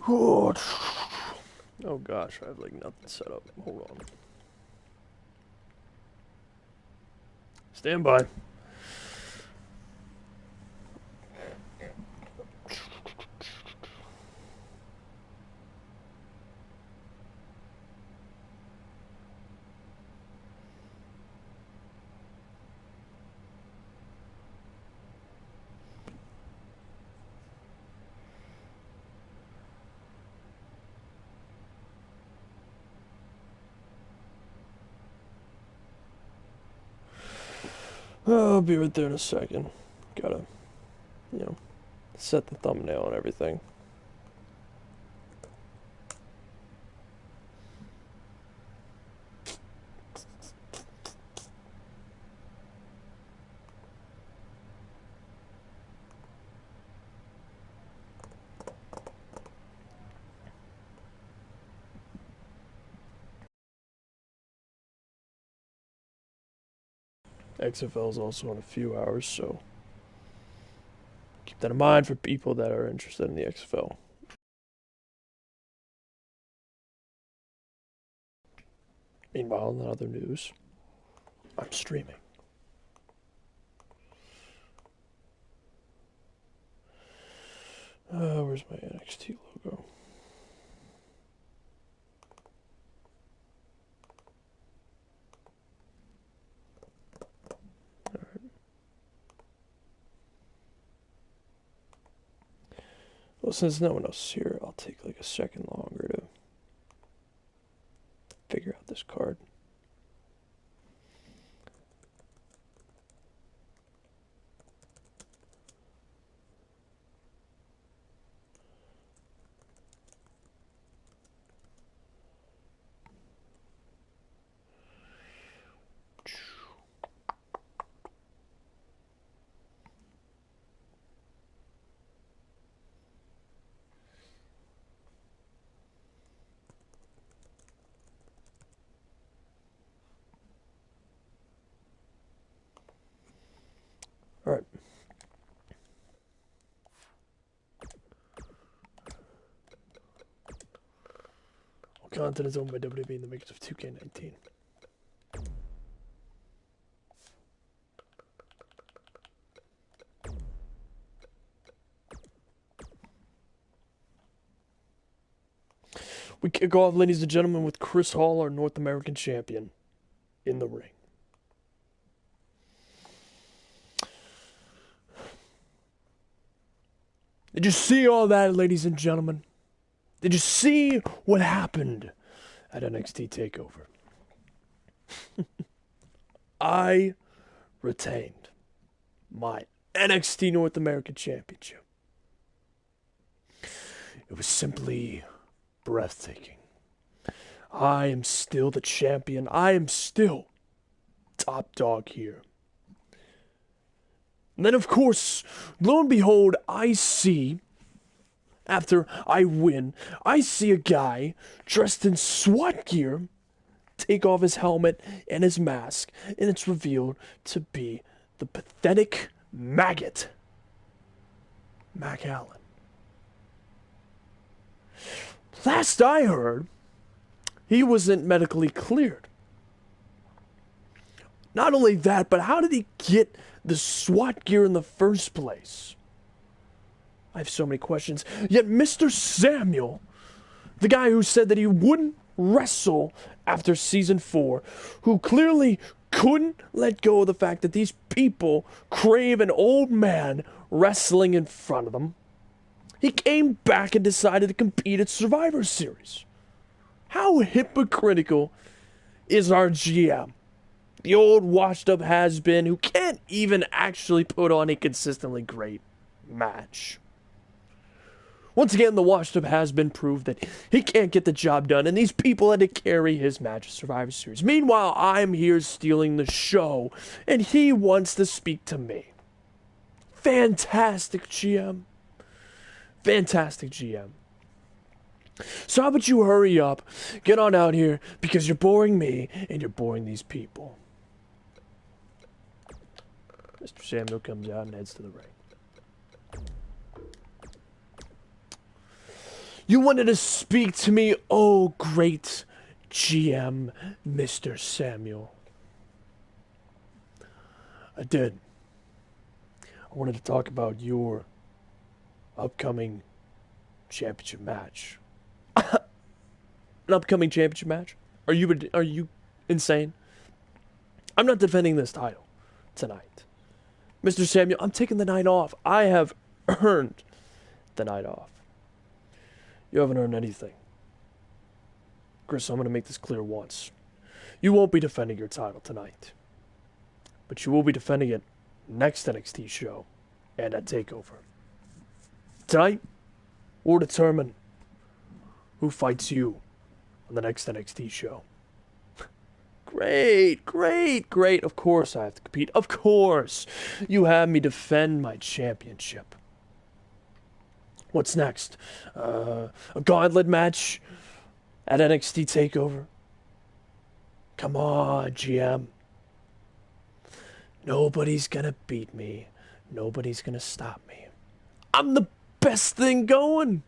Oh gosh, I have like nothing set up. Hold on. Stand by. I'll be right there in a second. Gotta, you know, set the thumbnail and everything. XFL is also in a few hours, so keep that in mind for people that are interested in the XFL. Meanwhile, in other news, I'm streaming. Where's my NXT logo? Well, since no one else is here, I'll take like a second longer to figure out this card. All right. All content is owned by WWE and the makers of 2K19. We kick off, ladies and gentlemen, with Chris Hall, our North American champion, in the ring. Did you see all that, ladies and gentlemen? Did you see what happened at NXT TakeOver? I retained my NXT North American Championship. It was simply breathtaking. I am still the champion. I am still top dog here. And then, of course, lo and behold, I see, after I win, I see a guy dressed in SWAT gear take off his helmet and his mask, and it's revealed to be the pathetic maggot, Mac Allen. Last I heard, he wasn't medically cleared. Not only that, but how did he get the SWAT gear in the first place? I have so many questions. Yet Mr. Samuel, the guy who said that he wouldn't wrestle after season 4, who clearly couldn't let go of the fact that these people crave an old man wrestling in front of them, he came back and decided to compete at Survivor Series. How hypocritical is our GM? The old washed-up has-been who can't even actually put on a consistently great match. Once again, the washed-up has-been proved that he can't get the job done, and these people had to carry his match at Survivor Series. Meanwhile, I'm here stealing the show, and he wants to speak to me. Fantastic GM. Fantastic GM. So how about you hurry up, get on out here, because you're boring me, and you're boring these people. Mr. Samuel comes out and heads to the ring. You wanted to speak to me, oh great GM, Mr. Samuel. I did. I wanted to talk about your upcoming championship match. An upcoming championship match? Are you insane? I'm not defending this title tonight. Mr. Samuel, I'm taking the night off. I have earned the night off. You haven't earned anything. Chris, I'm going to make this clear once. You won't be defending your title tonight. But you will be defending it next NXT show and at TakeOver. Tonight, we'll determine who fights you on the next NXT show. Great. Of course I have to compete. Of course. You have me defend my championship. What's next? A gauntlet match at NXT TakeOver? Come on, GM. Nobody's gonna beat me. Nobody's gonna stop me. I'm the best thing going.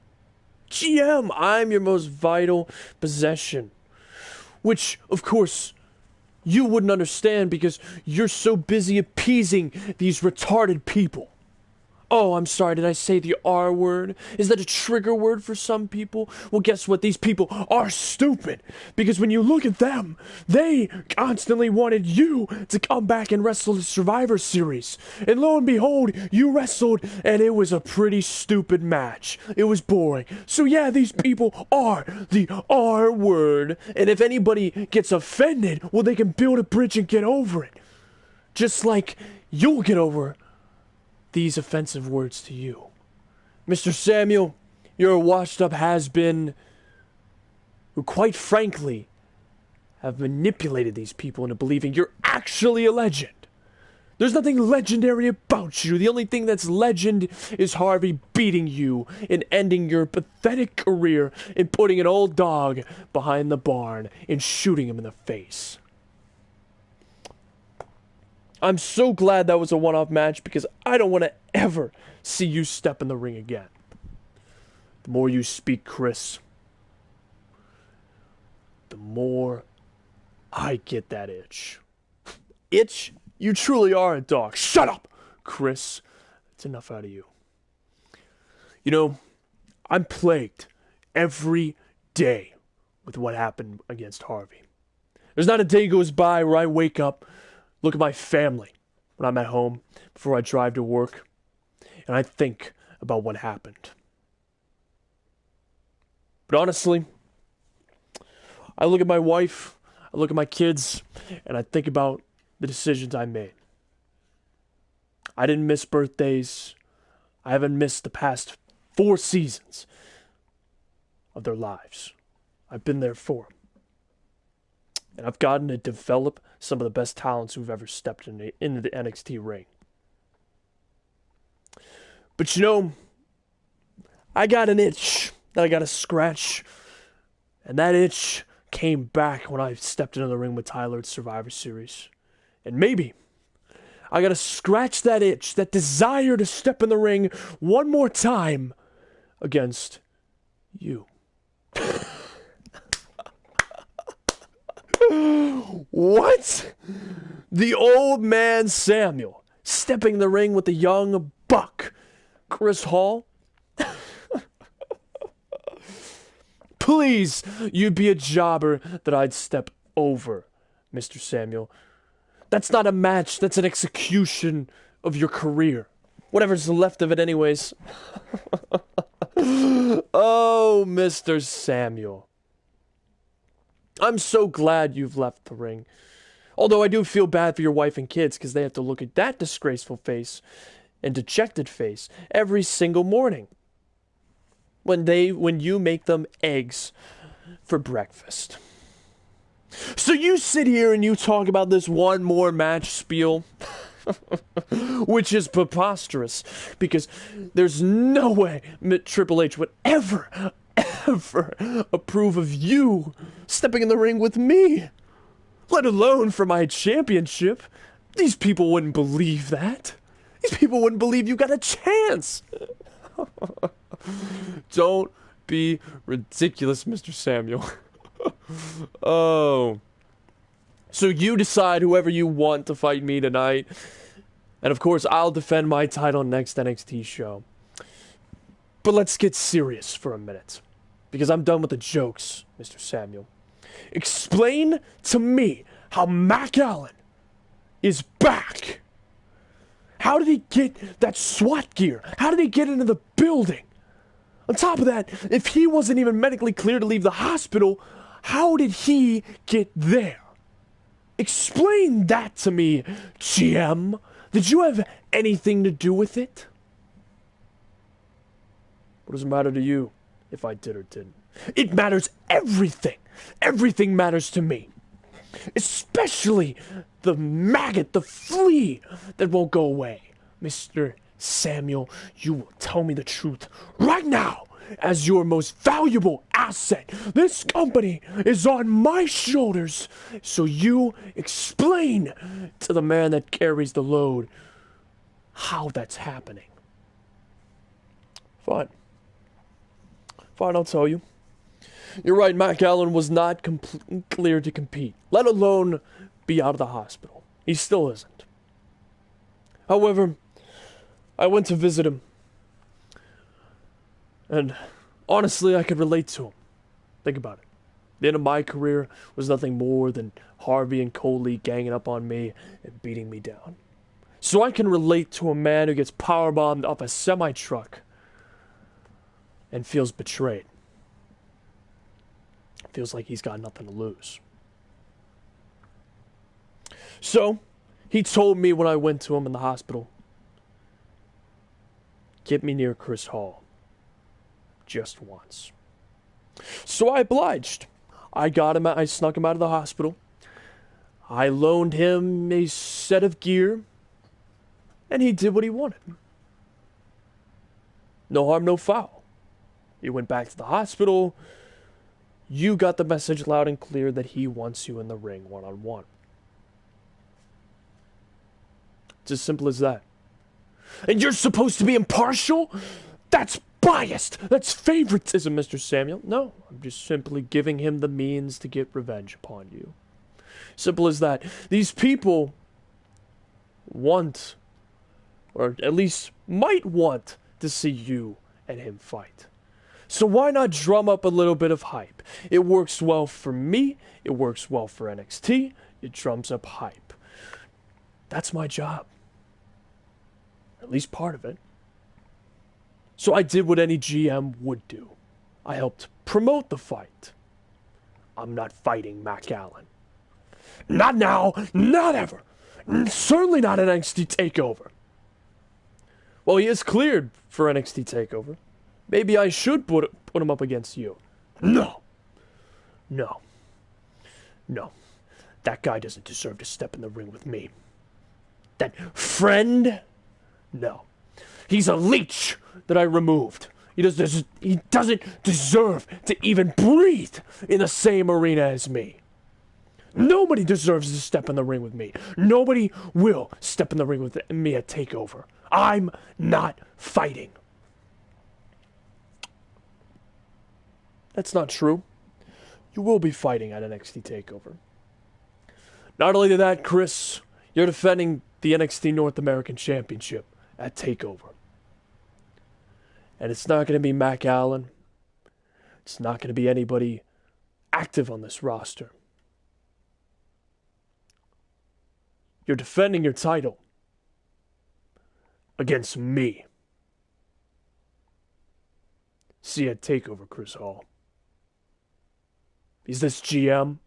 GM, I'm your most vital possession. Which, of course, you wouldn't understand because you're so busy appeasing these retarded people. Oh, I'm sorry, did I say the R word? Is that a trigger word for some people? Well, guess what? These people are stupid. Because when you look at them, they constantly wanted you to come back and wrestle the Survivor Series. And lo and behold, you wrestled, and it was a pretty stupid match. It was boring. So yeah, these people are the R word. And if anybody gets offended, well, they can build a bridge and get over it. Just like you'll get over these offensive words to you. Mr. Samuel, you're a washed-up has-been who, quite frankly, have manipulated these people into believing you're actually a legend. There's nothing legendary about you. The only thing that's legend is Harvey beating you and ending your pathetic career and putting an old dog behind the barn and shooting him in the face. I'm so glad that was a one-off match because I don't want to ever see you step in the ring again. The more you speak, Chris, the more I get that itch. Itch? You truly are a dog. Shut up, Chris. That's enough out of you. You know, I'm plagued every day with what happened against Harvey. There's not a day goes by where I wake up, look at my family when I'm at home before I drive to work, and I think about what happened. But honestly, I look at my wife, I look at my kids, and I think about the decisions I made. I didn't miss birthdays. I haven't missed the past 4 seasons of their lives. I've been there for them. And I've gotten to develop some of the best talents who've ever stepped into the NXT ring. But you know, I got an itch that I got to scratch. And that itch came back when I stepped into the ring with Tyler at Survivor Series. And maybe I got to scratch that itch, that desire to step in the ring one more time against you. What? The old man Samuel stepping in the ring with the young buck, Chris Hall? Please, you'd be a jobber that I'd step over, Mr. Samuel. That's not a match, that's an execution of your career. Whatever's left of it anyways. Oh, Mr. Samuel. I'm so glad you've left the ring. Although I do feel bad for your wife and kids because they have to look at that disgraceful face and dejected face every single morning when you make them eggs for breakfast. So you sit here and you talk about this one more match spiel, which is preposterous because there's no way Triple H would ever approve of you stepping in the ring with me, let alone for my championship. These people wouldn't believe that. These people wouldn't believe you got a chance. Don't be ridiculous, Mr. Samuel. Oh. So you decide whoever you want to fight me tonight. And of course, I'll defend my title next NXT show. But let's get serious for a minute. Because I'm done with the jokes, Mr. Samuel. Explain to me how Mac Allen is back. How did he get that SWAT gear? How did he get into the building? On top of that, if he wasn't even medically cleared to leave the hospital, how did he get there? Explain that to me, GM. Did you have anything to do with it? What does it matter to you if I did or didn't? It matters everything. Everything matters to me. Especially the maggot, the flea that won't go away. Mr. Samuel, you will tell me the truth right now as your most valuable asset. This company is on my shoulders. So you explain to the man that carries the load how that's happening. Fine. Fine, I'll tell you. You're right, Mac Allen was not cleared to compete, let alone be out of the hospital. He still isn't. However, I went to visit him, and honestly, I could relate to him. Think about it. The end of my career was nothing more than Harvey and Coley ganging up on me and beating me down. So I can relate to a man who gets powerbombed off a semi-truck and feels betrayed. Feels like he's got nothing to lose. So, he told me when I went to him in the hospital, get me near Chris Hall. Just once. So I obliged. I snuck him out of the hospital. I loaned him a set of gear, and he did what he wanted. No harm, no foul. He went back to the hospital. You got the message loud and clear that he wants you in the ring one-on-one. It's as simple as that. And you're supposed to be impartial? That's biased. That's favoritism, Mr. Samuel. No, I'm just simply giving him the means to get revenge upon you. Simple as that. These people want, or at least might want, to see you and him fight. So why not drum up a little bit of hype? It works well for me. It works well for NXT. It drums up hype. That's my job. At least part of it. So I did what any GM would do. I helped promote the fight. I'm not fighting Mac Allen. Not now. Not ever. Certainly not an NXT TakeOver. Well, he is cleared for NXT TakeOver. Maybe I should put him up against you. No. No. No. That guy doesn't deserve to step in the ring with me. That friend? No. He's a leech that I removed. He doesn't deserve to even breathe in the same arena as me. Nobody deserves to step in the ring with me. Nobody will step in the ring with me at TakeOver. I'm not fighting. That's not true. You will be fighting at NXT TakeOver. Not only that, Chris, you're defending the NXT North American Championship at TakeOver. And it's not going to be Mac Allen. It's not going to be anybody active on this roster. You're defending your title against me. See you at TakeOver, Chris Hall. Is this GM?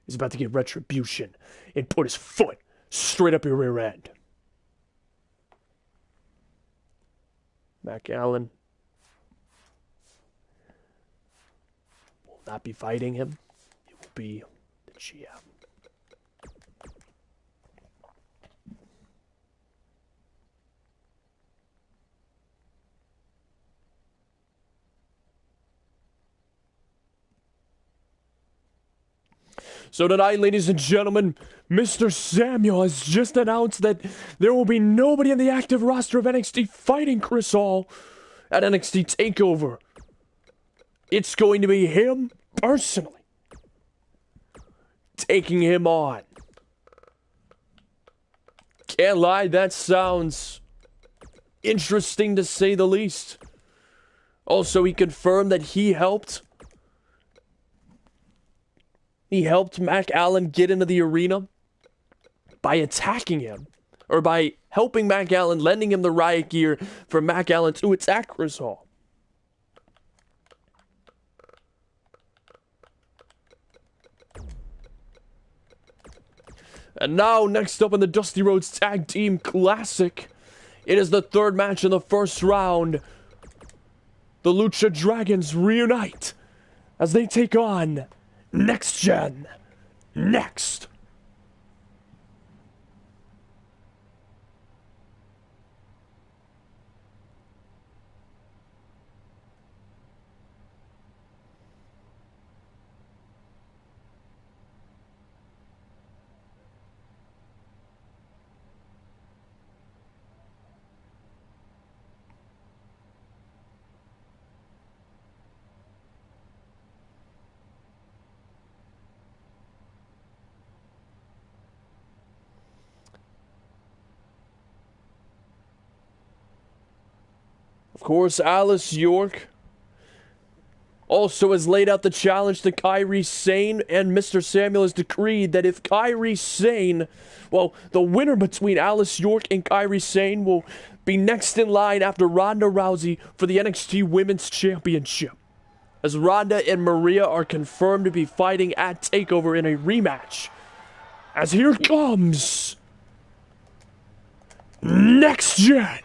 He's about to get retribution and put his foot straight up your rear end. Mac Allen will not be fighting him. He will be the GM. So tonight, ladies and gentlemen, Mr. Samuel has just announced that there will be nobody in the active roster of NXT fighting Chris Hall at NXT TakeOver. It's going to be him personally taking him on. Can't lie, that sounds interesting to say the least. Also, he confirmed that he helped Mac Allen get into the arena by attacking him, or by helping Mac Allen, lending him the riot gear for Mac Allen to attack Chris Hall. And now, next up in the Dusty Rhodes Tag Team Classic, it is the third match in the first round. The Lucha Dragons reunite as they take on Next Gen. Next. Of course, Alice York also has laid out the challenge to Kairi Sane, and Mr. Samuel has decreed that if Kairi Sane, well, the winner between Alice York and Kairi Sane will be next in line after Ronda Rousey for the NXT Women's Championship, as Ronda and Maria are confirmed to be fighting at TakeOver in a rematch. As here comes Next Gen.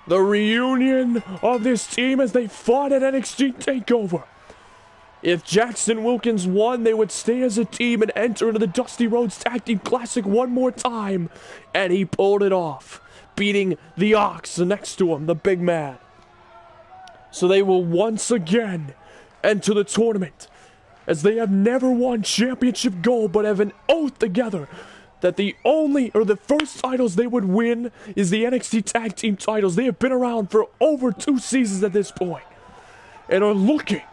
The reunion of this team as they fought at NXT TakeOver. If Jackson Wilkins won, they would stay as a team and enter into the Dusty Rhodes Tag Team Classic one more time. And he pulled it off, beating the Ox next to him, the big man. So they will once again enter the tournament, as they have never won championship gold, but have an oath together that the first titles they would win is the NXT Tag Team titles. They have been around for over 2 seasons at this point, and are looking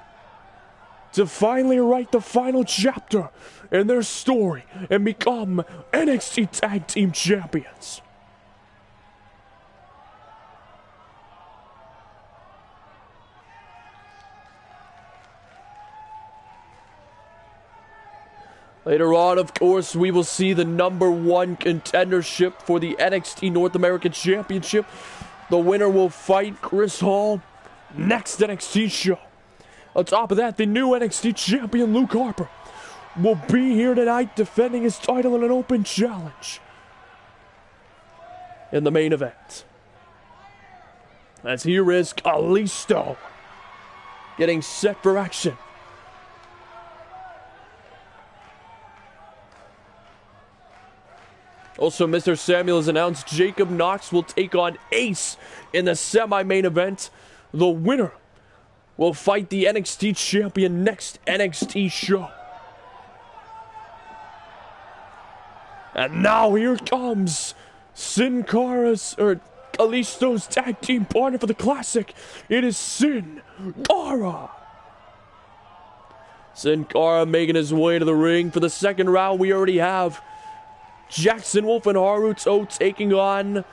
to finally write the final chapter in their story and become NXT Tag Team Champions. Later on, of course, we will see the #1 contendership for the NXT North American Championship. The winner will fight Chris Hall next NXT show. On top of that, the new NXT champion Luke Harper will be here tonight defending his title in an open challenge in the main event. As here is Kalisto getting set for action. Also, Mr. Samuel has announced Jacob Knox will take on Ace in the semi-main event. The winner will fight the NXT champion next NXT show. And now here comes Sin Cara's, Kalisto's tag team partner for the Classic. It is Sin Cara. Sin Cara making his way to the ring. For the second round, we already have Jackson Wolf and Haruto taking on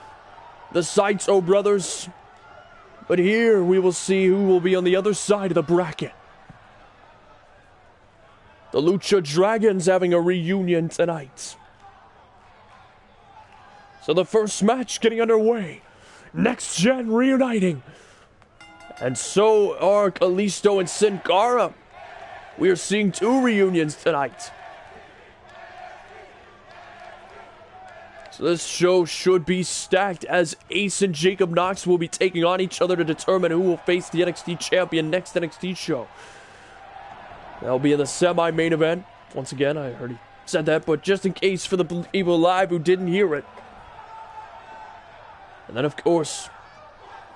the Saito brothers. But here we will see who will be on the other side of the bracket. The Lucha Dragons having a reunion tonight. So the first match getting underway. Next Gen reuniting. And so are Kalisto and Sin Cara. We are seeing 2 reunions tonight. So this show should be stacked, as Ace and Jacob Knox will be taking on each other to determine who will face the NXT champion next NXT show. That'll be in the semi-main event. Once again, I already said that, but just in case for the people live who didn't hear it. And then, of course,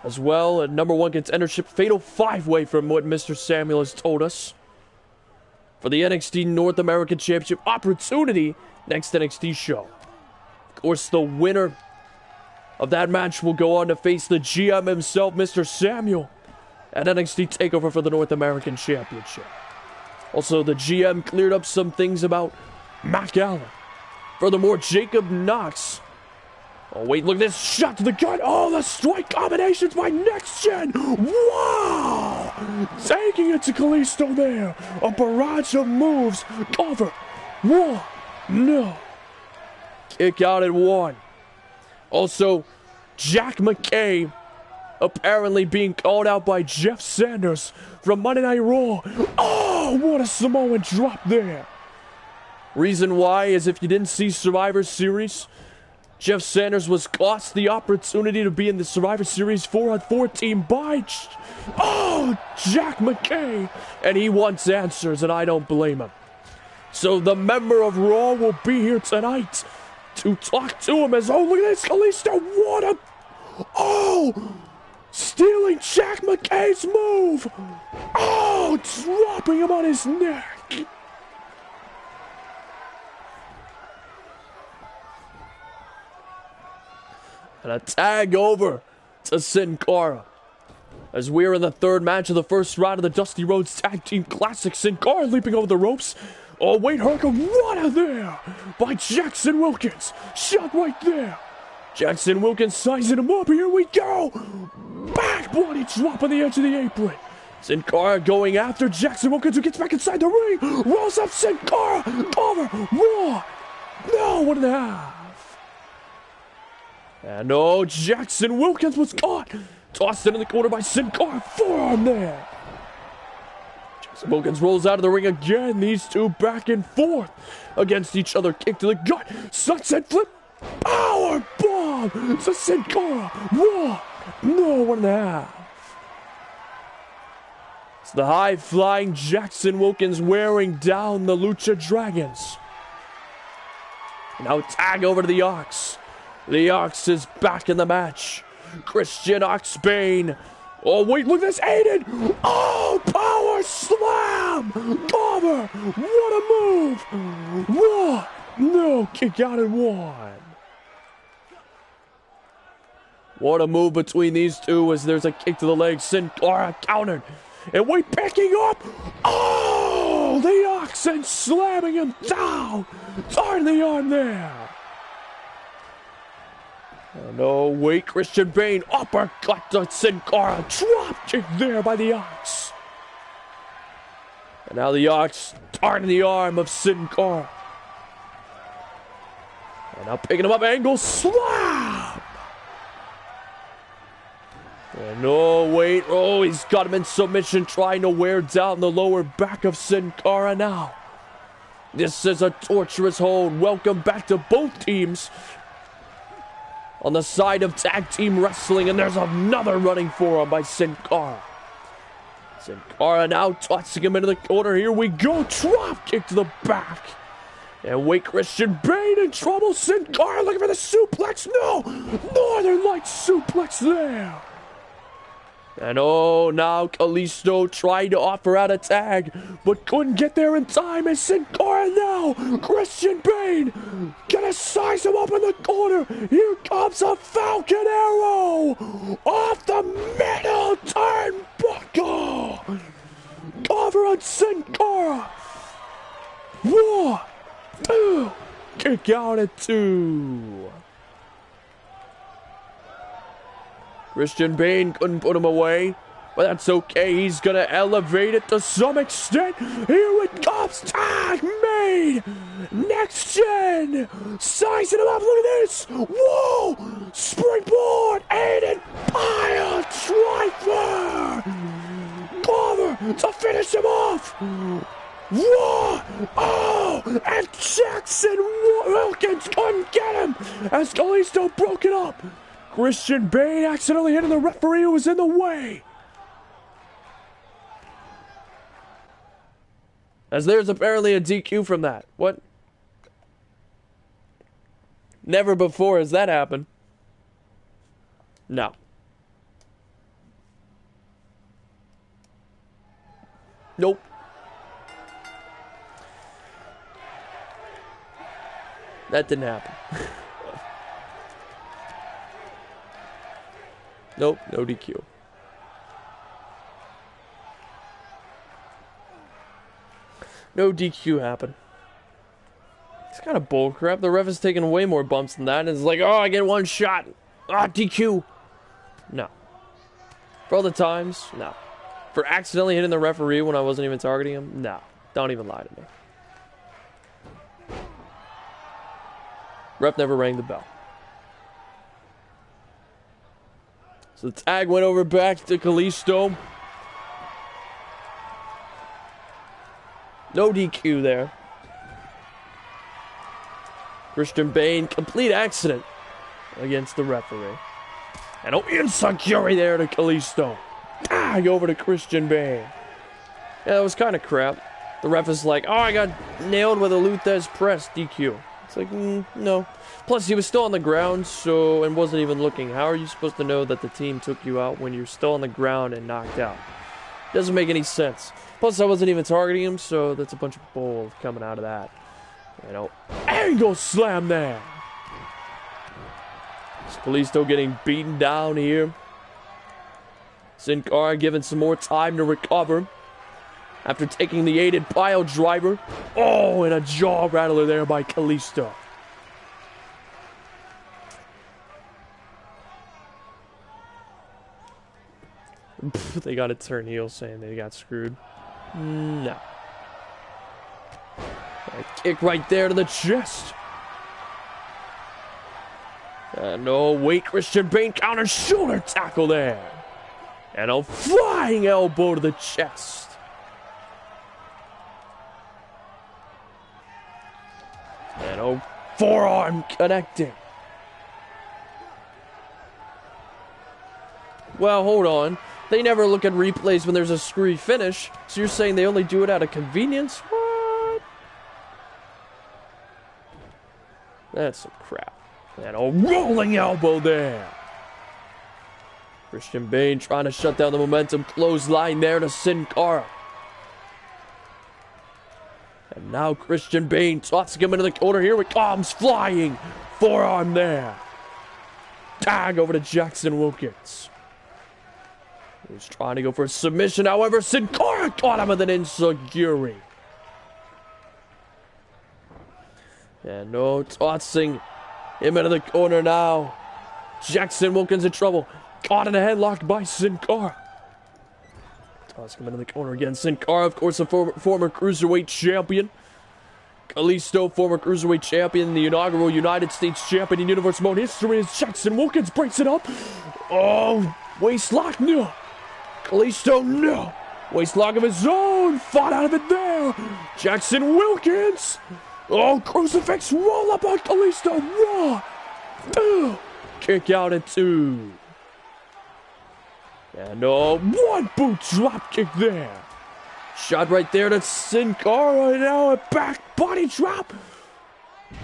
as well, a #1 contendership fatal 5-way from what Mr. Samuel has told us, for the NXT North American Championship opportunity next NXT show. Of course, the winner of that match will go on to face the GM himself, Mr. Samuel, at NXT TakeOver for the North American Championship. Also, the GM cleared up some things about Mac Allen. Furthermore, Jacob Knox. Oh, wait, look at this shot to the gut. Oh, the strike combinations by Next Gen. Wow! Taking it to Kalisto there. A barrage of moves. Cover. One. No. Kick out at 1. Also, Jack McKay apparently being called out by Jeff Sanders from Monday Night Raw. Oh, what a Samoan drop there. Reason why is if you didn't see Survivor Series, Jeff Sanders was lost the opportunity to be in the Survivor Series 4-on-4 team by Jack McKay, and he wants answers, and I don't blame him. So the member of Raw will be here tonight to talk to him as, oh, look at this, Kalisto, what a, oh, stealing Jack McKay's move, oh, dropping him on his neck. And a tag over to Sin Cara. As we're in the third match of the first round of the Dusty Rhodes Tag Team Classic. Sin Cara leaping over the ropes. Oh, wait, Hurricane there by Jackson Wilkins. Shot right there. Jackson Wilkins sizing him up. Here we go. Back bloody drop on the edge of the apron. Sin Cara going after Jackson Wilkins, who gets back inside the ring. Rolls up Sin Cara. Over. 1. No, 1.5. And oh, Jackson Wilkins was caught. Tossed into the corner by Sin Cara. Forearm there. Jackson Wilkins rolls out of the ring again. These two back and forth against each other. Kick to the gut. Sunset flip. Power bomb to Sin Cara. 1. No, 1.5. It's the high-flying Jackson Wilkins wearing down the Lucha Dragons. Now tag over to the Ox. The Ox is back in the match. Christian Ox Bane. Oh, wait, look at this. Aiden. Oh, power slam. Cover. What a move. 1. No, kick out at 1. What a move between these two as there's a kick to the leg. Sin Cara countered. And wait, picking up. Oh, the Ox and slamming him down. Turn the arm there. Oh, no, wait, Christian Bane, uppercut to Sin Cara, drop kick there by the Ox. And now the Ox targeting the arm of Sin Cara. And now picking him up, angle, slam! And no, wait, oh, he's got him in submission, trying to wear down the lower back of Sin Cara now. This is a torturous hold. Welcome back to both teams. On the side of tag team wrestling, and there's another running forearm by Sin Cara. Sin Cara now tossing him into the corner. Here we go. Drop kick to the back. And wait, Christian Bane in trouble. Sin Cara looking for the suplex. No! Northern Lights suplex there. And oh, now Kalisto tried to offer out a tag, but couldn't get there in time. And Sin Cara now, Christian Bane, gonna size him up in the corner. Here comes a Falcon Arrow off the middle turnbuckle. Cover on Sin Cara. 1, 2, kick out at 2. Christian Bane couldn't put him away, but that's okay. He's going to elevate it to some extent. Here it comes. Tag made. Next Gen. Sizing him up. Look at this. Whoa. Springboard. Aiden Pile Driver. Cover to finish him off. Whoa. Oh. And Jackson Wilkins couldn't get him as Kalisto broke it up. Christian Bane accidentally hitting the referee who was in the way. As there's apparently a DQ from that. What? Never before has that happened. No. Nope. That didn't happen. Nope, no DQ. No DQ happened. It's kind of bullcrap. The ref is taking way more bumps than that. And it's like, oh, I get one shot. Ah, DQ. No. For all the times, no. For accidentally hitting the referee when I wasn't even targeting him, no. Don't even lie to me. Ref never rang the bell. So the tag went over back to Kalisto. No DQ there. Christian Bane, complete accident against the referee. And no insecurity there to Kalisto. Tag over to Christian Bane. Yeah, that was kind of crap. The ref is like, oh, I got nailed with a Luthez press, DQ. It's like, no. Plus, he was still on the ground, and wasn't even looking. How are you supposed to know that the team took you out when you're still on the ground and knocked out? Doesn't make any sense. Plus, I wasn't even targeting him, so that's a bunch of bull coming out of that. You know, angle slam there. Kalisto getting beaten down here. Sin Cara given some more time to recover after taking the aided pile driver. Oh, and a jaw rattler there by Kalisto. They got to turn heel saying they got screwed. No. A kick right there to the chest. No, wait, Christian Bane counter shoulder tackle there. And a flying elbow to the chest. And a forearm connecting. Well, hold on. They never look at replays when there's a screwy finish. So you're saying they only do it out of convenience? What? That's some crap. And a rolling elbow there. Christian Bane trying to shut down the momentum. Clothesline there to Sin Cara. And now Christian Bane tossing him into the corner. Here it comes, flying. Forearm there. Tag over to Jackson Wilkins. He was trying to go for a submission. However, Sin Cara caught him with an enziguri. And no tossing him into the corner now. Jackson Wilkins in trouble. Caught in a headlock by Sin Cara. Toss him into the corner again. Sin Cara, of course, a former Cruiserweight champion. Kalisto, former Cruiserweight champion. The inaugural United States champion in Universe Mode history as Jackson Wilkins breaks it up. Oh, waist lock, no. Kalisto, no. Waist lock of his own. Fought out of it there. Jackson Wilkins. Oh, crucifix roll up on Kalisto. Raw. Kick out at 2. And one boot drop kick there. Shot right there to Sin Cara. And now a back body drop.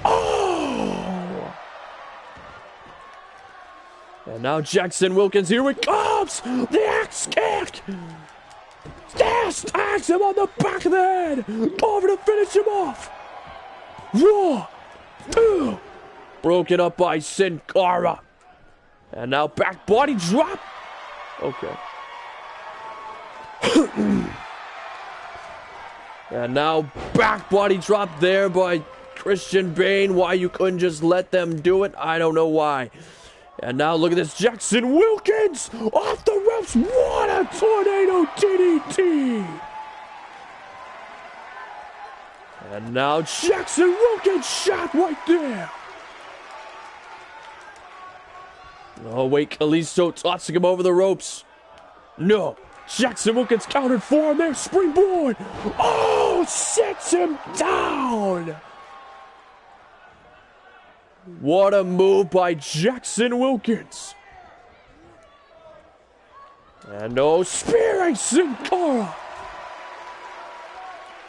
Oh. And now Jackson Wilkins, here it comes! The axe kick! Tags him on the back of the head! Over to finish him off! Raw! Broken up by Sin Cara. And now back body drop! Okay. And now back body drop there by Christian Bane. Why you couldn't just let them do it, I don't know why. And now look at this, Jackson Wilkins off the ropes. What a tornado DDT! And now Jackson Wilkins shot right there. Oh wait, Kalisto tossing him over the ropes. No, Jackson Wilkins countered for him there, springboard. Oh, sets him down. What a move by Jackson Wilkins. And no, spearing Sin Cara.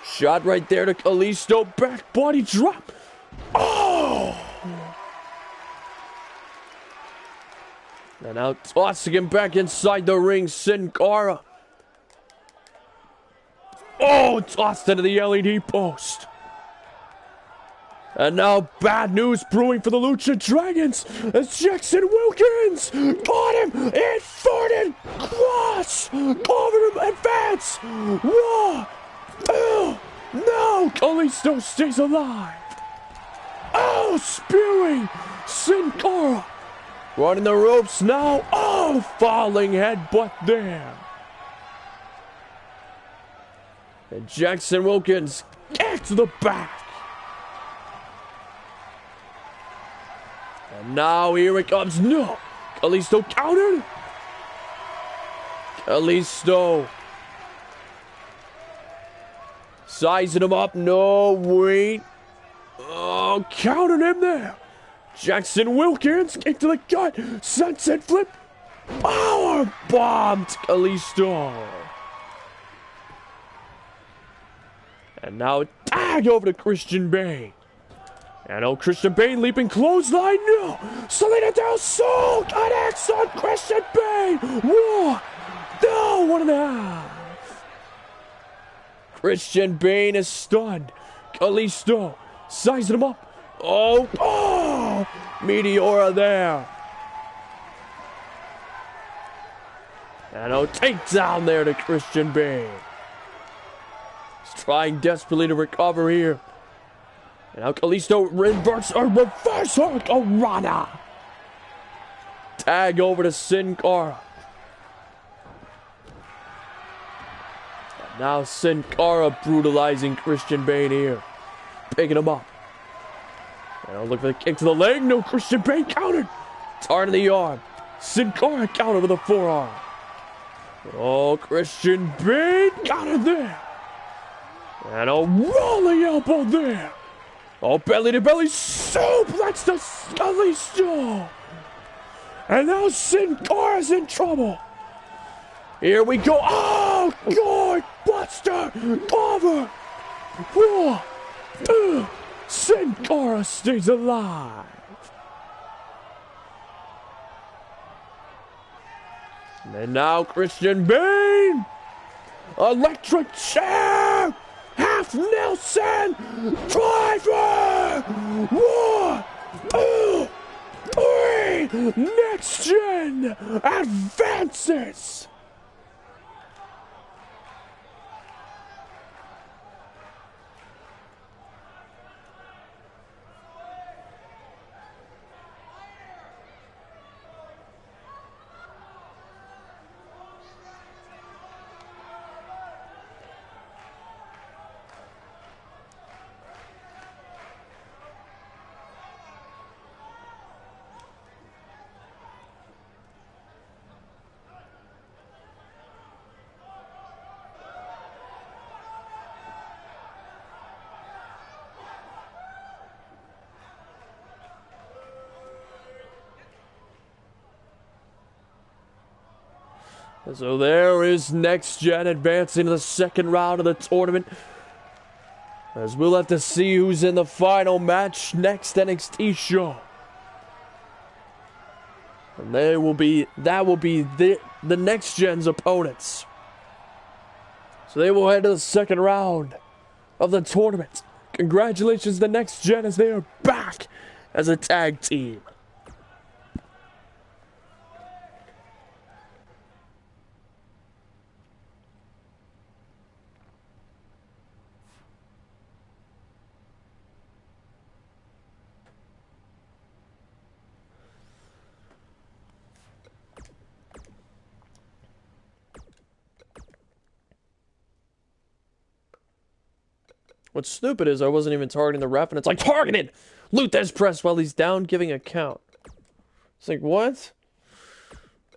Shot right there to Kalisto. Back body drop. Oh! And now tossing him back inside the ring, Sin Cara. Oh, tossed into the LED post. And now bad news brewing for the Lucha Dragons as Jackson Wilkins caught him, inverted cross, covered him, advance. Raw. No. Oh, Kalisto stays alive. Oh, spewing Sin Cara. Running the ropes now. Oh, falling headbutt there. And Jackson Wilkins kick to the back. And now here it comes. No. Kalisto countered. Kalisto. Sizing him up. No, wait. Oh, countered him there. Jackson Wilkins kick to the gut. Sunset flip. Power bombed Kalisto. And now tag over to Christian Bane. And oh, Christian Bane leaping clothesline. No. Selena Del Sol connects on Christian Bane. 1. No, 1.5. Christian Bane is stunned. Kalisto sizing him up. Oh, Meteora there. And oh, takedown there to Christian Bane. He's trying desperately to recover here. And now Kalisto reverse Hurricanrana. Tag over to Sin Cara. And now Sin Cara brutalizing Christian Bane here. Picking him up. And I'll look for the kick to the leg. No, Christian Bane countered. Turn to the arm. Sin Cara countered with a forearm. Oh, Christian Bane countered there. And a rolling elbow there. Oh, belly to belly suplex to Kalisto. And now Sin Cara's in trouble. Here we go. Oh, God, Buster cover. 1. Sin Cara stays alive. And now Christian Bane. Electric chair. Half Nelson. Driver. 1, 2, 3. Next Gen advances. So there is Next Gen advancing to the second round of the tournament. As we'll have to see who's in the final match next NXT show. And that will be the Next Gen's opponents. So they will head to the second round of the tournament. Congratulations to Next Gen as they are back as a tag team. What's stupid is I wasn't even targeting the ref, and it's like, targeted! Luthez press while he's down giving a count. It's like, what?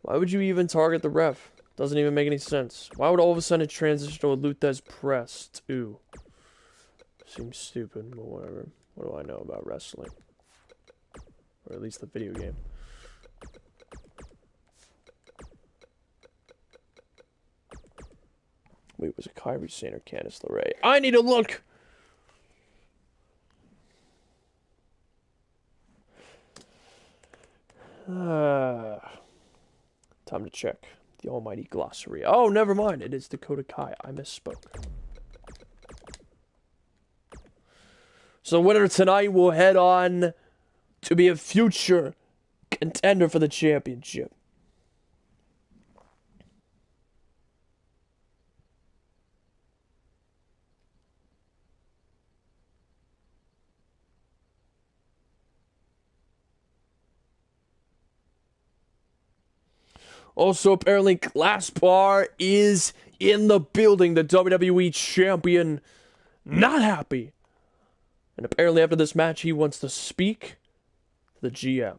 Why would you even target the ref? Doesn't even make any sense. Why would all of a sudden it transition to a Luthez press, too? Seems stupid, but whatever. What do I know about wrestling? Or at least the video game. Wait, was it Kairi Sane or Candice LeRae? I need to look! Time to check the almighty glossary. Oh, never mind. It is Dakota Kai. I misspoke. So winner tonight will head on to be a future contender for the championship. Also, apparently, Glassbar is in the building. The WWE champion, not happy. And apparently, after this match, he wants to speak to the GM.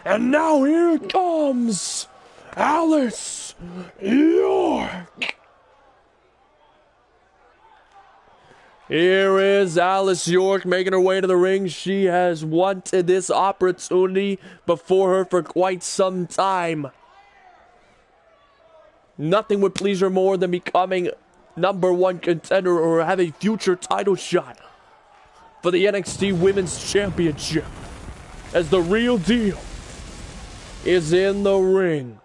And now here comes Alice York. Here is Alice York making her way to the ring. She has wanted this opportunity before her for quite some time. Nothing would please her more than becoming #1 contender or have a future title shot for the NXT Women's Championship, as the real deal is in the ring,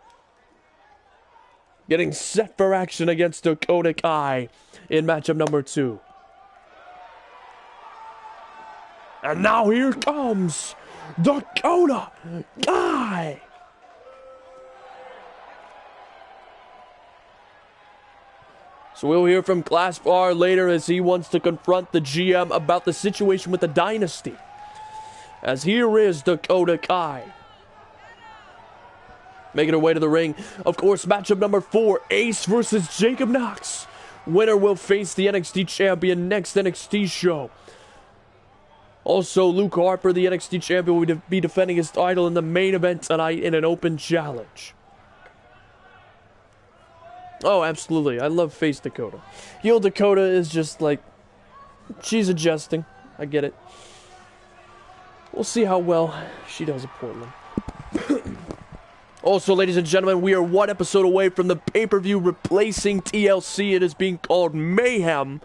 getting set for action against Dakota Kai in matchup number 2. And now here comes Dakota Kai. So we'll hear from Glassbar later as he wants to confront the GM about the situation with the Dynasty. As here is Dakota Kai, making her way to the ring. Of course, matchup number 4, Ace versus Jacob Knox. Winner will face the NXT champion next NXT show. Also, Luke Harper, the NXT champion, will be defending his title in the main event tonight in an open challenge. Oh, absolutely. I love face Dakota. Heel Dakota is just like, she's adjusting. I get it. We'll see how well she does at Portland. Also, ladies and gentlemen, we are 1 episode away from the pay-per-view replacing TLC. It is being called Mayhem,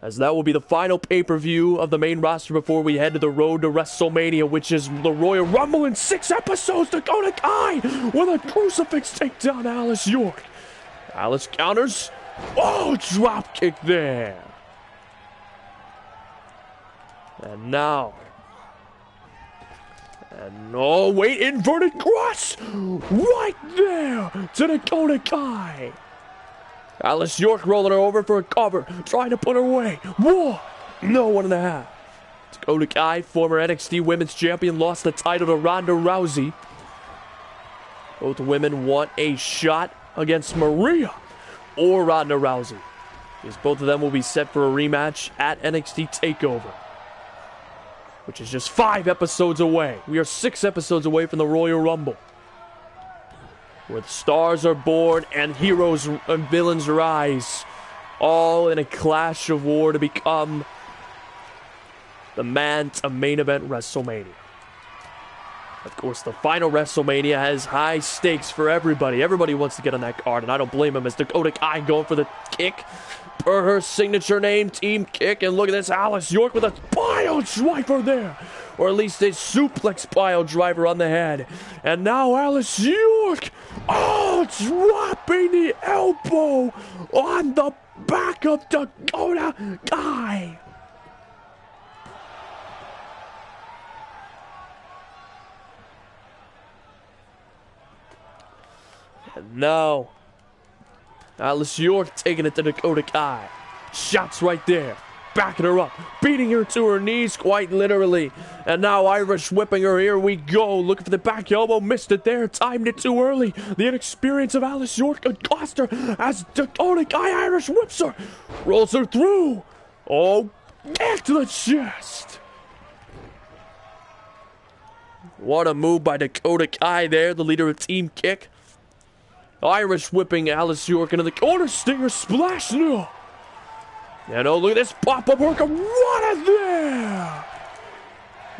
as that will be the final pay-per-view of the main roster before we head to the road to WrestleMania, which is the Royal Rumble in 6 episodes. Dakota Kai with a crucifix takedown Alice York. Alice counters. Oh, drop kick there. And now. And oh, wait, inverted cross. Right there to Dakota Kai. Alice York rolling her over for a cover, trying to put her away. 1, no, 1.5. Dakota Kai, former NXT Women's Champion, lost the title to Ronda Rousey. Both women want a shot against Maria or Ronda Rousey, because both of them will be set for a rematch at NXT TakeOver, which is just 5 episodes away. We are 6 episodes away from the Royal Rumble, where the stars are born and heroes and villains rise, all in a clash of war to become the man to main event WrestleMania. Of course, the final WrestleMania has high stakes for everybody. Everybody wants to get on that card, and I don't blame him, as Dakota Kai going for the kick per her signature name, team kick. And look at this, Alice York with a pile driver there, or at least a suplex pile driver on the head. And now Alice York, oh, dropping the elbow on the back of Dakota Kai. And now Alice York taking it to Dakota Kai. Shots right there. Backing her up. Beating her to her knees, quite literally. And now Irish whipping her. Here we go. Looking for the back elbow. Missed it there. Timed it too early. The inexperience of Alice York could cost her as Dakota Kai Irish whips her. Rolls her through. Oh, back to the chest. What a move by Dakota Kai there, the leader of Team Kick. Irish whipping Alice York into the corner. Stinger splash now. And oh, look at this pop-up hurricanrana there.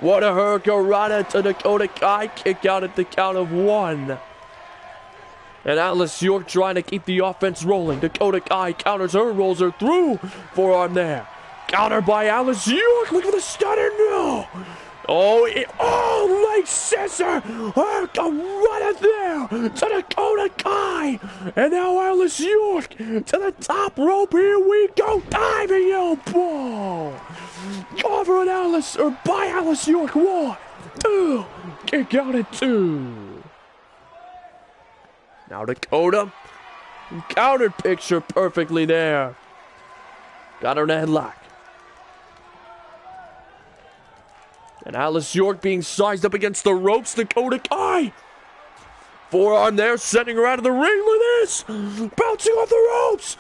What a hurricanrana to Dakota Kai. Kick out at the count of 1. And Alice York trying to keep the offense rolling. Dakota Kai counters her, rolls her through. Forearm there. Counter by Alice York. Look for the stunner. No. Oh, leg scissor. Hurricanrana there to Dakota Kai. And now Alice York to the top rope. Here we go. Diving elbow. Over an Alice, or by Alice York. 1, 2. Kick out at 2. Now Dakota countered picture perfectly there. Got her in a headlock. And Alice York being sized up against the ropes. Dakota Kai. Forearm there, sending her out of the ring. Look at this. Bouncing off the ropes.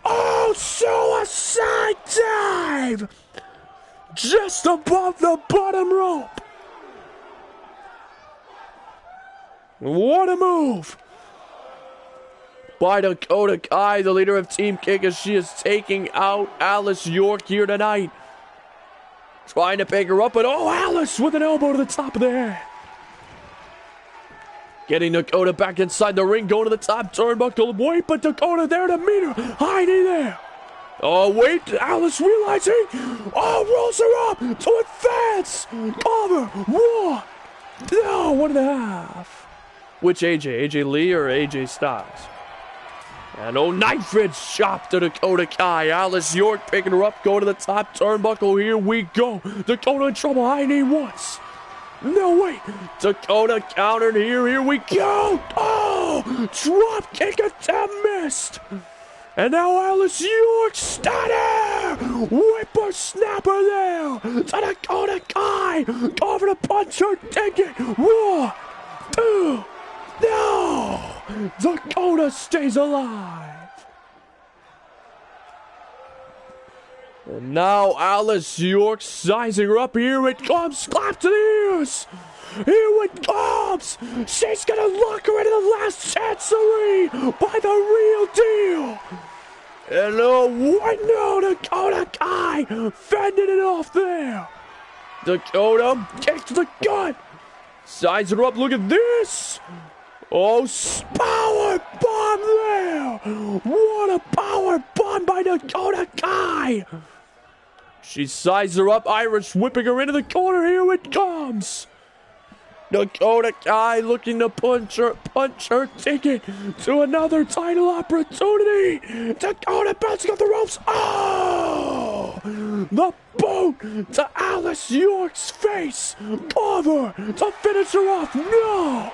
Oh, suicide dive. Just above the bottom rope. What a move. By Dakota Kai, the leader of Team Kick, as she is taking out Alice York here tonight. Trying to pick her up, but oh, Alice with an elbow to the top of the head. Getting Dakota back inside the ring, going to the top turnbuckle. Wait, but Dakota there to meet her. High knee there. Oh, wait, Alice realizing. Oh, rolls her up to advance. Cover. 1. No, 1.5. Which AJ? AJ Lee or AJ Styles? And oh, knife edge chop to Dakota Kai. Alice York picking her up, going to the top turnbuckle. Here we go. Dakota in trouble. High knee once. No, wait. Dakota countered here. Here we go. Oh, drop kick attempt missed. And now Alice York stunner. Whippersnapper there. To Dakota Kai. Over to punch her ticket. 1, 2. No. Dakota stays alive. And now Alice York sizing her up. Here it comes. Clap to the ears. Here it comes. She's going to lock her into the last chancery by the real deal. And oh, what? No, Dakota Kai fending it off there. Dakota kick to the gut. Sizing her up. Look at this. Oh, power bomb there. What a power bomb by Dakota Kai. She sizes her up. Irish whipping her into the corner. Here it comes. Dakota Kai looking to punch her ticket to another title opportunity. Dakota bouncing off the ropes. Oh! The boot to Alice York's face. Cover to finish her off. No!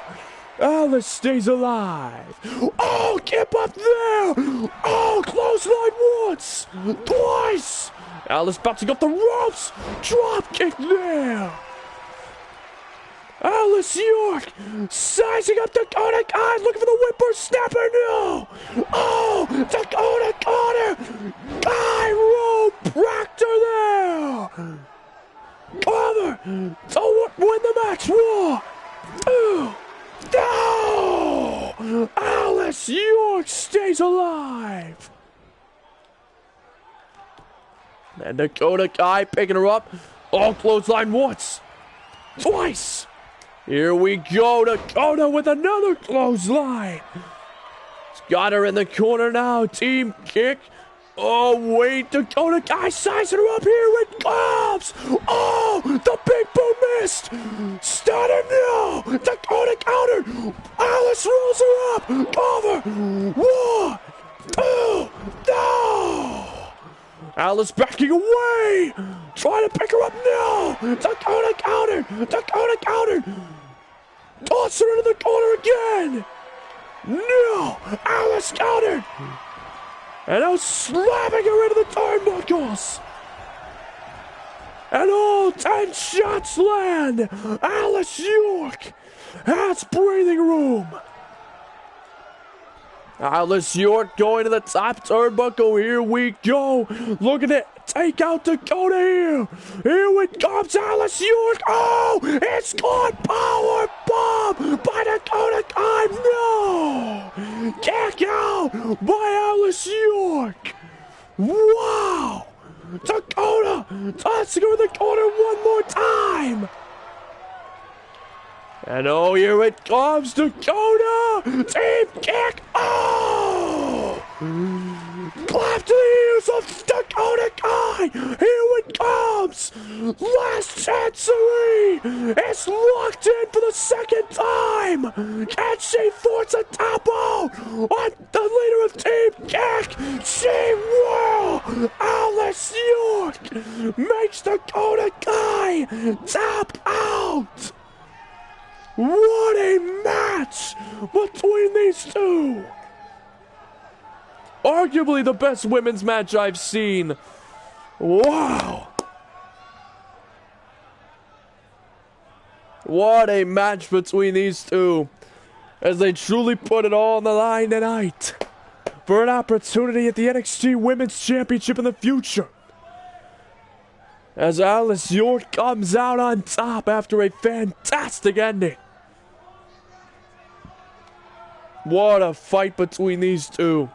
Alice stays alive. Oh, keep up there. Oh, clothesline once. Twice. Alice bouncing off the ropes. Drop kick there. Alice York sizing up Dakota Kai, looking for the whippersnapper. No. Oh, Dakota caught her. Kai rope cracked her there. Cover to win the match. 1, 2. No! Alice York stays alive. And Dakota Kai picking her up. Oh, clothesline once. Twice. Here we go. Dakota with another clothesline. It's got her in the corner now. Team kick. Oh, wait. Dakota Kai sizing her up. Here it comes. Oh, the big boom missed. Stunner, no. Dakota countered. Alice rolls her up. Cover. 1, 2. No. Alice backing away. Trying to pick her up. No. Dakota countered. Dakota countered. Toss her into the corner again. No. Alice countered. And now slamming her into the turnbuckles. And all 10 shots land. Alice York has breathing room. Alice York going to the top turnbuckle. Here we go. Look at it. Take out Dakota here. Here it comes, Alice York. Oh, it's caught. Power bomb by Dakota Kai. No. Kick out by Alice York. Wow. Dakota tossing her in the corner one more time. And oh, here it comes, Dakota! Team kick! Oh! Clap to the ears of Dakota Kai! Here it comes! Last chancery! It's locked in for the second time! Can she force a tap out on the leader of Team Kick? She will! Alice York makes Dakota Kai tap out! What a match between these two! Arguably the best women's match I've seen Wow! What a match between these two, as they truly put it all on the line tonight for an opportunity at the NXT Women's Championship in the future. As Alice York comes out on top after a fantastic ending. What a fight between these two.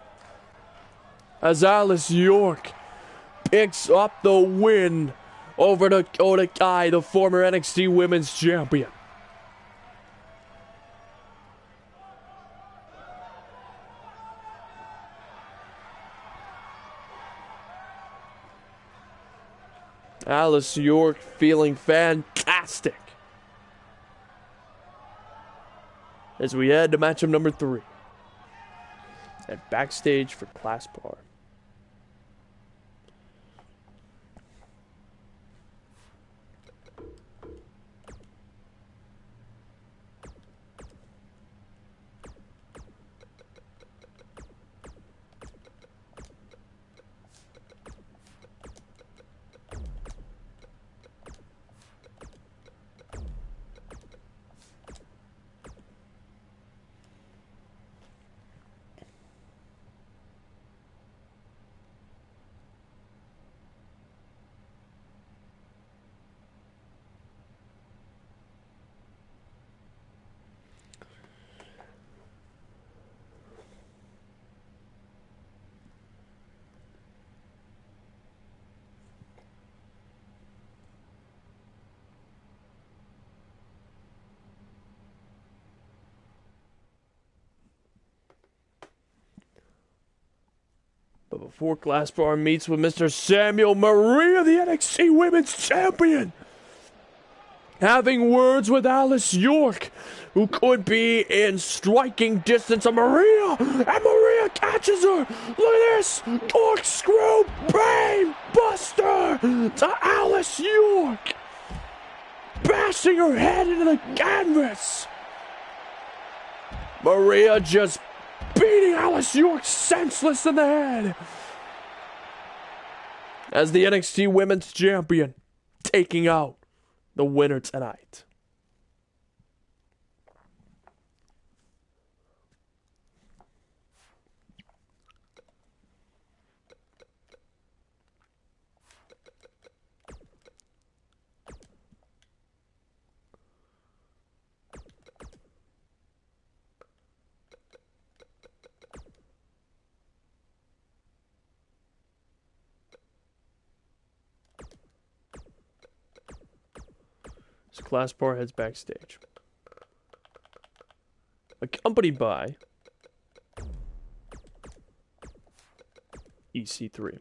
As Alice York picks up the win over Dakota Kai, the former NXT Women's Champion. Alice York feeling fantastic as we head to matchup number 3 at Backstage for Class Bar. But before Class Bar meets with Mr. Samuel Maria, the NXT Women's Champion, having words with Alice York, who could be in striking distance of Maria, and Maria catches her. Look at this, corkscrew brain buster to Alice York, bashing her head into the canvas. Maria just beating Alice York senseless in the head as the NXT Women's Champion taking out the winner tonight. Class Bar heads backstage, accompanied by EC3,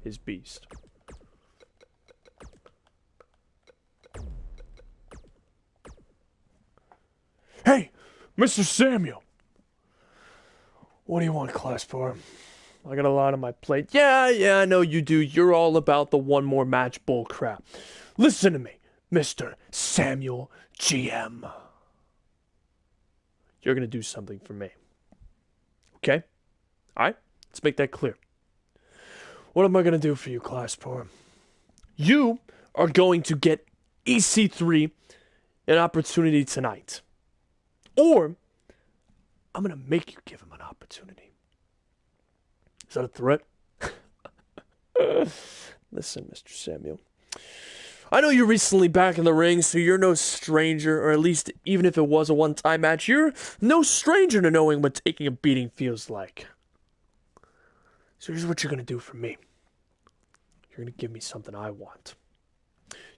his beast. Hey, Mr. Samuel, what do you want, Class Bar? I got a lot on my plate. Yeah, I know you do. You're all about the one more match bull crap. Listen to me, Mr. Samuel GM. You're going to do something for me. Okay? Alright? Let's make that clear. What am I going to do for you, Class Bar? You are going to get EC3 an opportunity tonight. Or, I'm going to make you give him an opportunity. Is that a threat? Listen, Mr. Samuel. I know you're recently back in the ring, so you're no stranger, or at least even if it was a one-time match, you're no stranger to knowing what taking a beating feels like. So here's what you're going to do for me. You're going to give me something I want.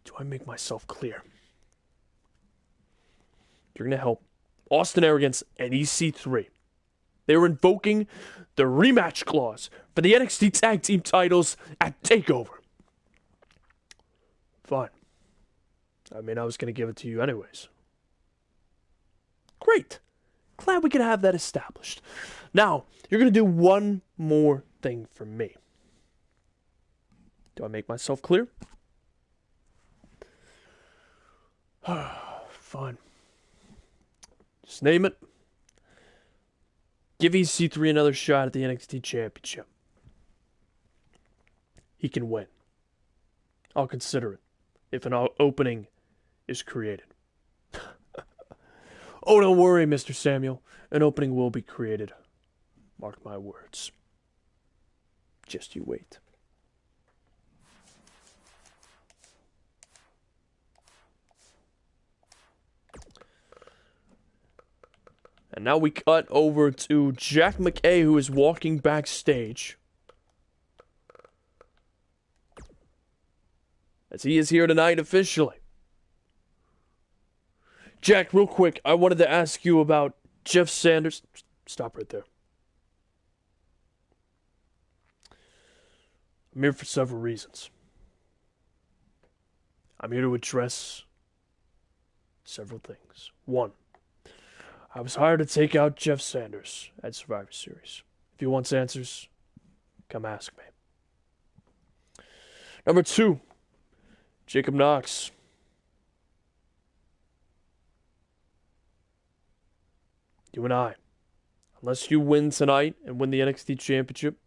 Do I make myself clear? You're going to help Austin Arrogance and EC3. They were invoking the rematch clause for the NXT Tag Team titles at TakeOver. Fine. I mean, I was going to give it to you anyways. Great. Glad we could have that established. Now, you're going to do one more thing for me. Do I make myself clear? Fine. Just name it. Give EC3 another shot at the NXT Championship. he can win. I'll consider it if an opening is created. Oh, don't worry, Mr. Samuel. An opening will be created. Mark my words. Just you wait. And now we cut over to Jack McKay, who is walking backstage. As he is here tonight officially. Jack, real quick, I wanted to ask you about Jeff Sanders. Stop right there. I'm here for several reasons. I'm here to address several things. One, I was hired to take out Jeff Sanders at Survivor Series. If he wants answers, come ask me. Number two, Jacob Knox. You and I, unless you win tonight and win the NXT Championship,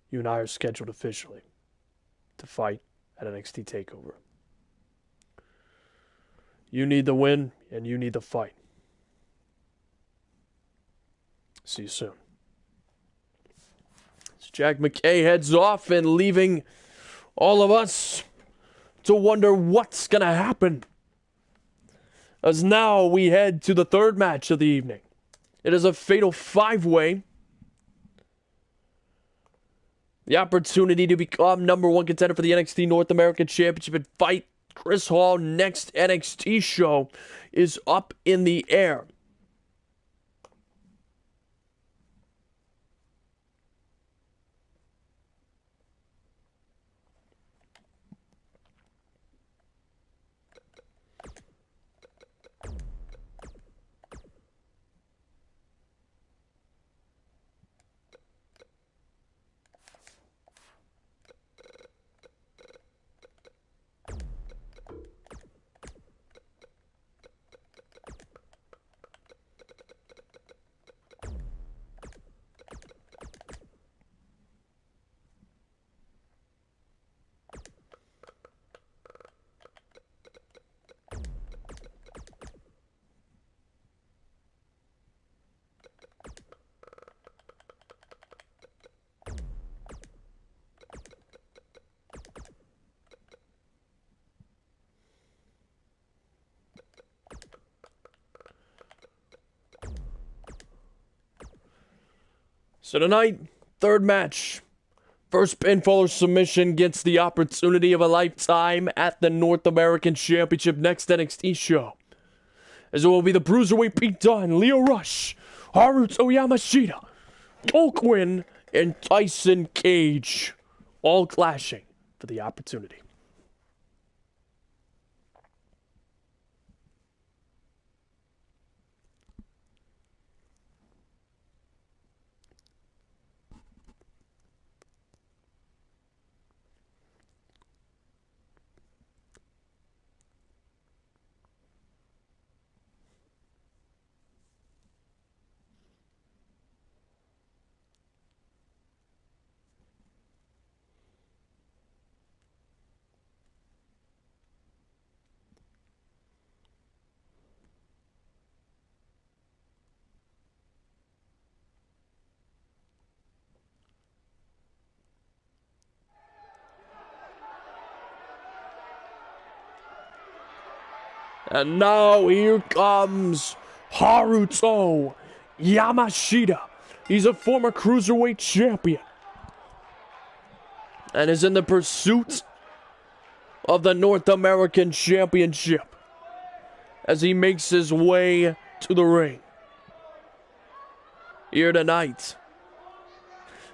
you and I are scheduled officially to fight at NXT TakeOver. You need the win, and you need the fight. See you soon. As Jack McKay heads off and leaving all of us to wonder what's going to happen. As now we head to the third match of the evening. It is a fatal five-way. The opportunity to become number one contender for the NXT North American Championship and fight Chris Hall next NXT show is up in the air. So tonight, third match. First pinfall or submission gets the opportunity of a lifetime at the North American Championship next NXT show. As it will be the Bruiserweight Pete Dunne, Lio Rush, Haruto Yamashita, Cole Quinn, and Tyson Cage, all clashing for the opportunity. And now here comes Haruto Yamashita. He's a former Cruiserweight champion and is in the pursuit of the North American Championship as he makes his way to the ring. Here tonight.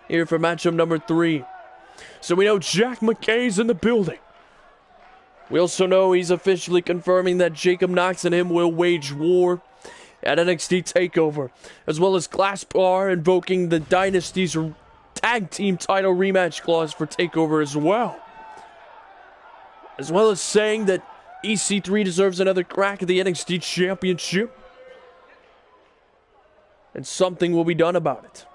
Here for matchup number 3. So we know Jack McKay's in the building. We also know he's officially confirming that Jacob Knox and him will wage war at NXT TakeOver, as well as Glassbar invoking the Dynasty's tag team title rematch clause for TakeOver as well as saying that EC3 deserves another crack at the NXT Championship, and something will be done about it.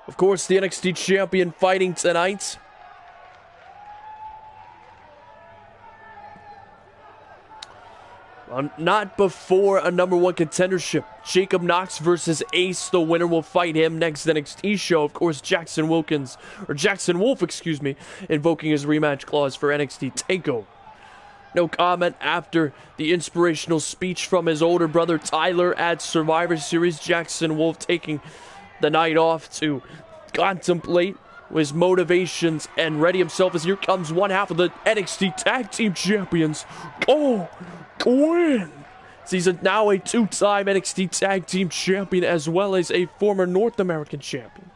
Of course, the NXT champion fighting tonight. Not before a #1 contendership. Jacob Knox versus Ace. The winner will fight him next NXT show. Of course, Jackson Wolf, invoking his rematch clause for NXT TakeOver. No comment after the inspirational speech from his older brother Tyler at Survivor Series. Jackson Wolf taking the night off to contemplate his motivations and ready himself as here comes one half of the NXT Tag Team Champions. Oh, Gwen! He's now a 2-time NXT Tag Team Champion as well as a former North American Champion.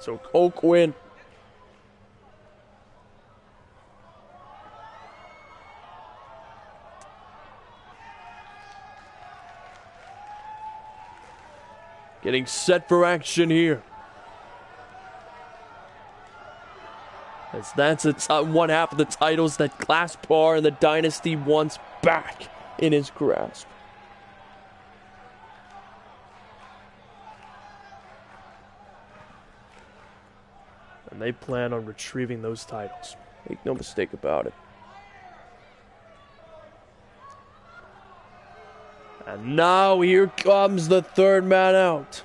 So Gwen. Getting set for action here. As that's one half of the titles that Class Par and the Dynasty wants back in his grasp. And they plan on retrieving those titles. Make no mistake about it. And now here comes the third man out.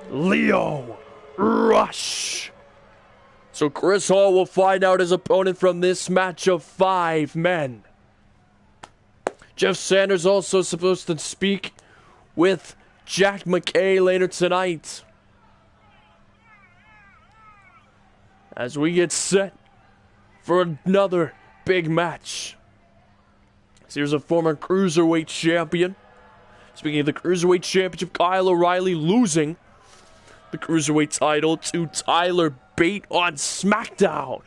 Lio Rush. So Chris Hall will find out his opponent from this match of 5 men. Jeff Sanders also supposed to speak with Jack McKay later tonight. As we get set for another big match. So here's a former Cruiserweight champion. Speaking of the Cruiserweight Championship, Kyle O'Reilly losing the Cruiserweight title to Tyler Bate on SmackDown.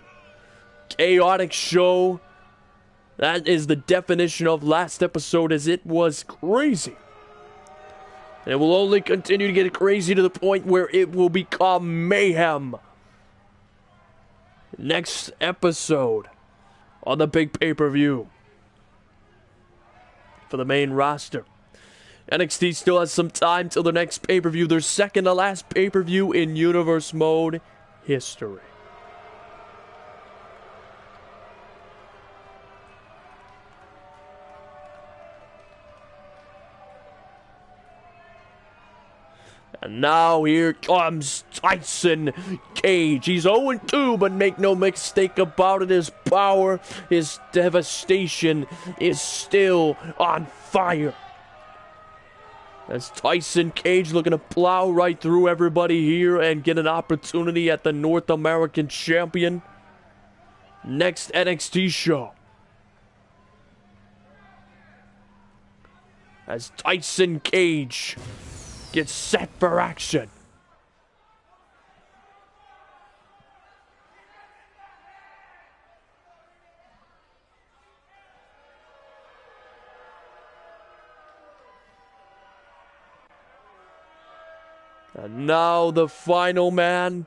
Chaotic show. That is the definition of last episode, as it was crazy. And it will only continue to get crazy to the point where it will become mayhem. Next episode on the big pay-per-view for the main roster. NXT still has some time till the next pay-per-view, their second to last pay-per-view in Universe Mode history. And now here comes Tyson Cage. He's 0-2, but make no mistake about it, his power, his devastation is still on fire. As Tyson Cage looking to plow right through everybody here and get an opportunity at the North American Champion next NXT show. As Tyson Cage gets set for action. And now the final man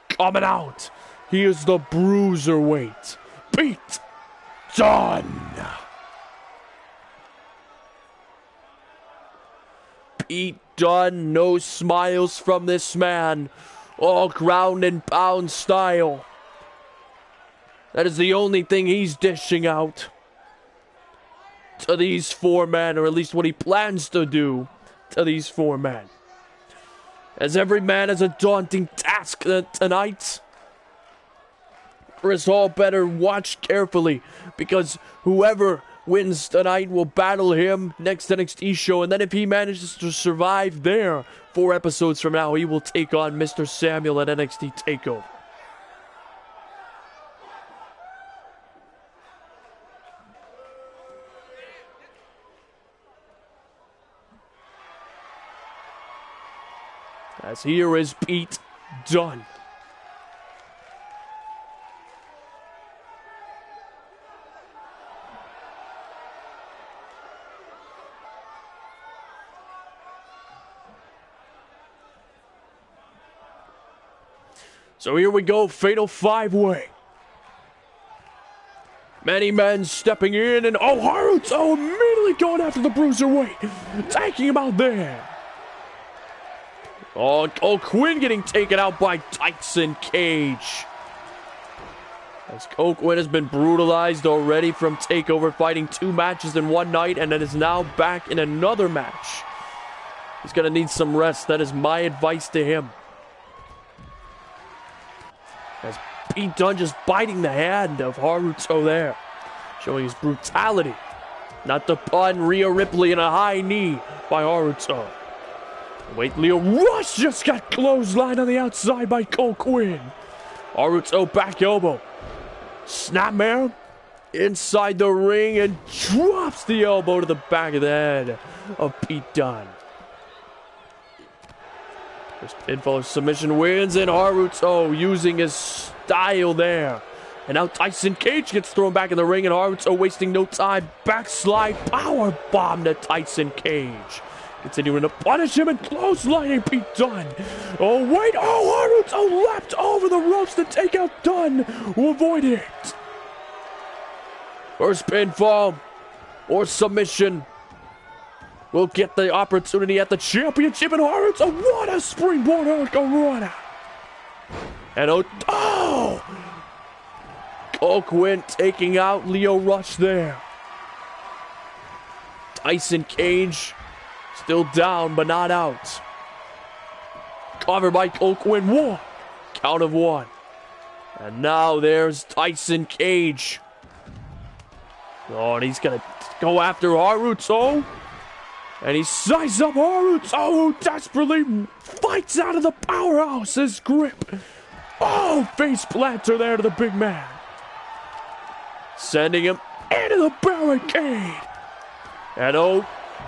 coming out. He is the Bruiserweight, Pete Dunne. Pete Dunne, no smiles from this man. All ground and pound style. That is the only thing he's dishing out to these 4 men, or at least what he plans to do to these 4 men. As every man has a daunting task tonight. Chris Hall better watch carefully, because whoever wins tonight will battle him next NXT show, and then if he manages to survive there 4 episodes from now, he will take on Mr. Samuel at NXT TakeOver. As here is Pete Dunne. So here we go, fatal five-way. Many men stepping in, and Haruto immediately going after the Bruiserweight, taking him out there. Quinn getting taken out by Tyson Cage. As Quinn has been brutalized already from TakeOver, fighting 2 matches in one night, and it is now back in another match. He's going to need some rest. That is my advice to him. As Pete Dunne just biting the hand of Haruto there, showing his brutality. Not to pun, Rhea Ripley in a high knee by Haruto. Wait, Leo Rush just got clotheslined on the outside by Quinn. Haruto back elbow. Snapmare inside the ring and drops the elbow to the back of the head of Pete Dunne. First pinfall submission wins, and Haruto using his style there. And now Tyson Cage gets thrown back in the ring, and Haruto wasting no time. Backslide power bomb to Tyson Cage. Continuing to punish him and clotheslining Pete Dunne. Oh, wait. Oh, Haruto leapt over the ropes to take out Dunne, who avoided it. First pinfall or submission will get the opportunity at the championship, and Haruto, what a springboard hurricanrana. And Quinn taking out Leo Rush there. Tyson Cage still down, but not out. Covered by Quinn. 1. Count of 1. And now there's Tyson Cage. Oh, and he's going to go after Haruto. And he sizes up Haruto, who desperately fights out of the powerhouse's grip. Oh, face planter there to the big man. Sending him into the barricade. And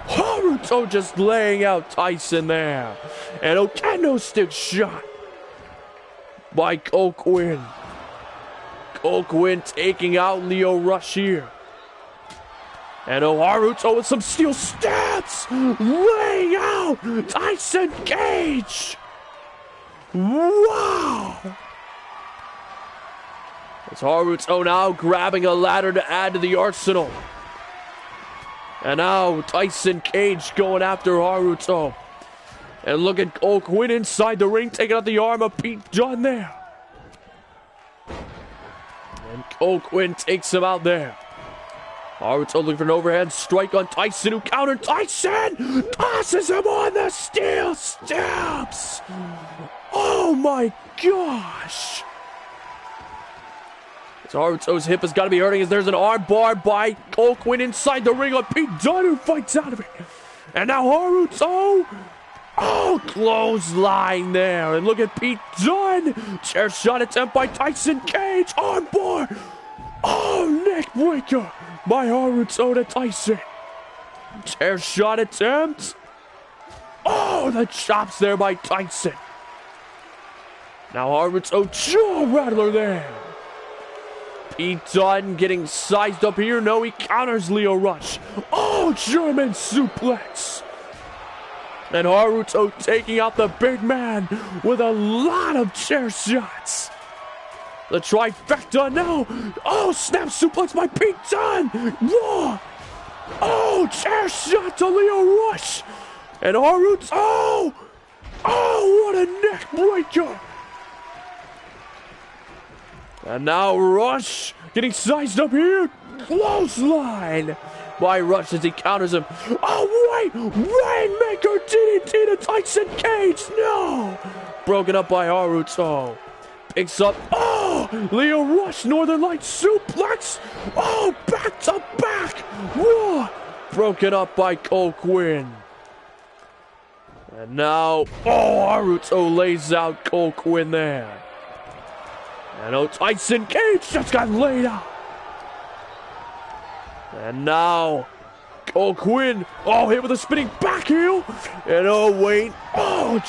Haruto just laying out Tyson there. And kendo stick shot by Quinn. Quinn taking out Leo Rush here. And Haruto with some steel stabs, laying out Tyson Cage. Wow! It's Haruto now grabbing a ladder to add to the arsenal. And now Tyson Cage going after Haruto. And look at Quinn inside the ring, taking out the arm of Pete Dunne there. And Quinn takes him out there. Haruto looking for an overhand strike on Tyson, who countered. Tyson tosses him on the steel steps. Oh my gosh. So Haruto's hip has got to be hurting as there's an arm bar by Quinn inside the ring on Pete Dunne, who fights out of it. And now Haruto. Clothesline there. And look at Pete Dunne. Chair shot attempt by Tyson Cage. Arm bar. Neck breaker by Haruto to Tyson. Chair shot attempt. The chops there by Tyson. Now Haruto jaw rattler there. Pete Dunne getting sized up here. No, he counters Leo Rush. German suplex. And Haruto taking out the big man with a lot of chair shots. The trifecta now. Snap suplex by Pete Dunne. Chair shot to Leo Rush. And Haruto. What a neck breaker. And now Rush getting sized up here. Clothesline by Rush as he counters him. Wait! Rainmaker DDT to Tyson Cage. No! Broken up by Haruto. Picks up. Leo Rush, Northern Light suplex. Back to back. Whoa! Broken up by Quinn. And now, Haruto lays out Quinn there. And Tyson Cage just got laid out. And now, Quinn, hit with a spinning back heel. And wait,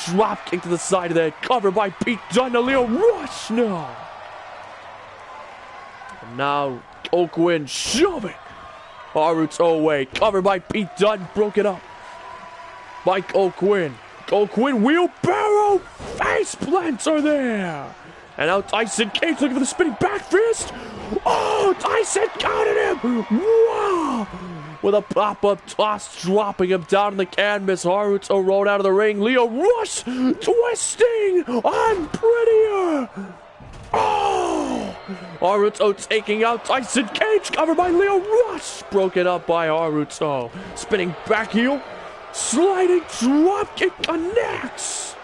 drop kick to the side of the head, covered by Pete Dunne to Leo Rush. No. And now, Quinn shoving Haruto away, covered by Pete Dunne, broken up by Quinn. Quinn wheelbarrow face planter there. And now Tyson Cage looking for the spinning back fist. Oh, Tyson counted him. Wow. With a pop-up toss, dropping him down in the canvas. Haruto rolled out of the ring. Leo Rush twisting on Prettier. Oh! Haruto taking out Tyson Cage, covered by Leo Rush. Broken up by Haruto. Spinning back heel. Sliding dropkick connects.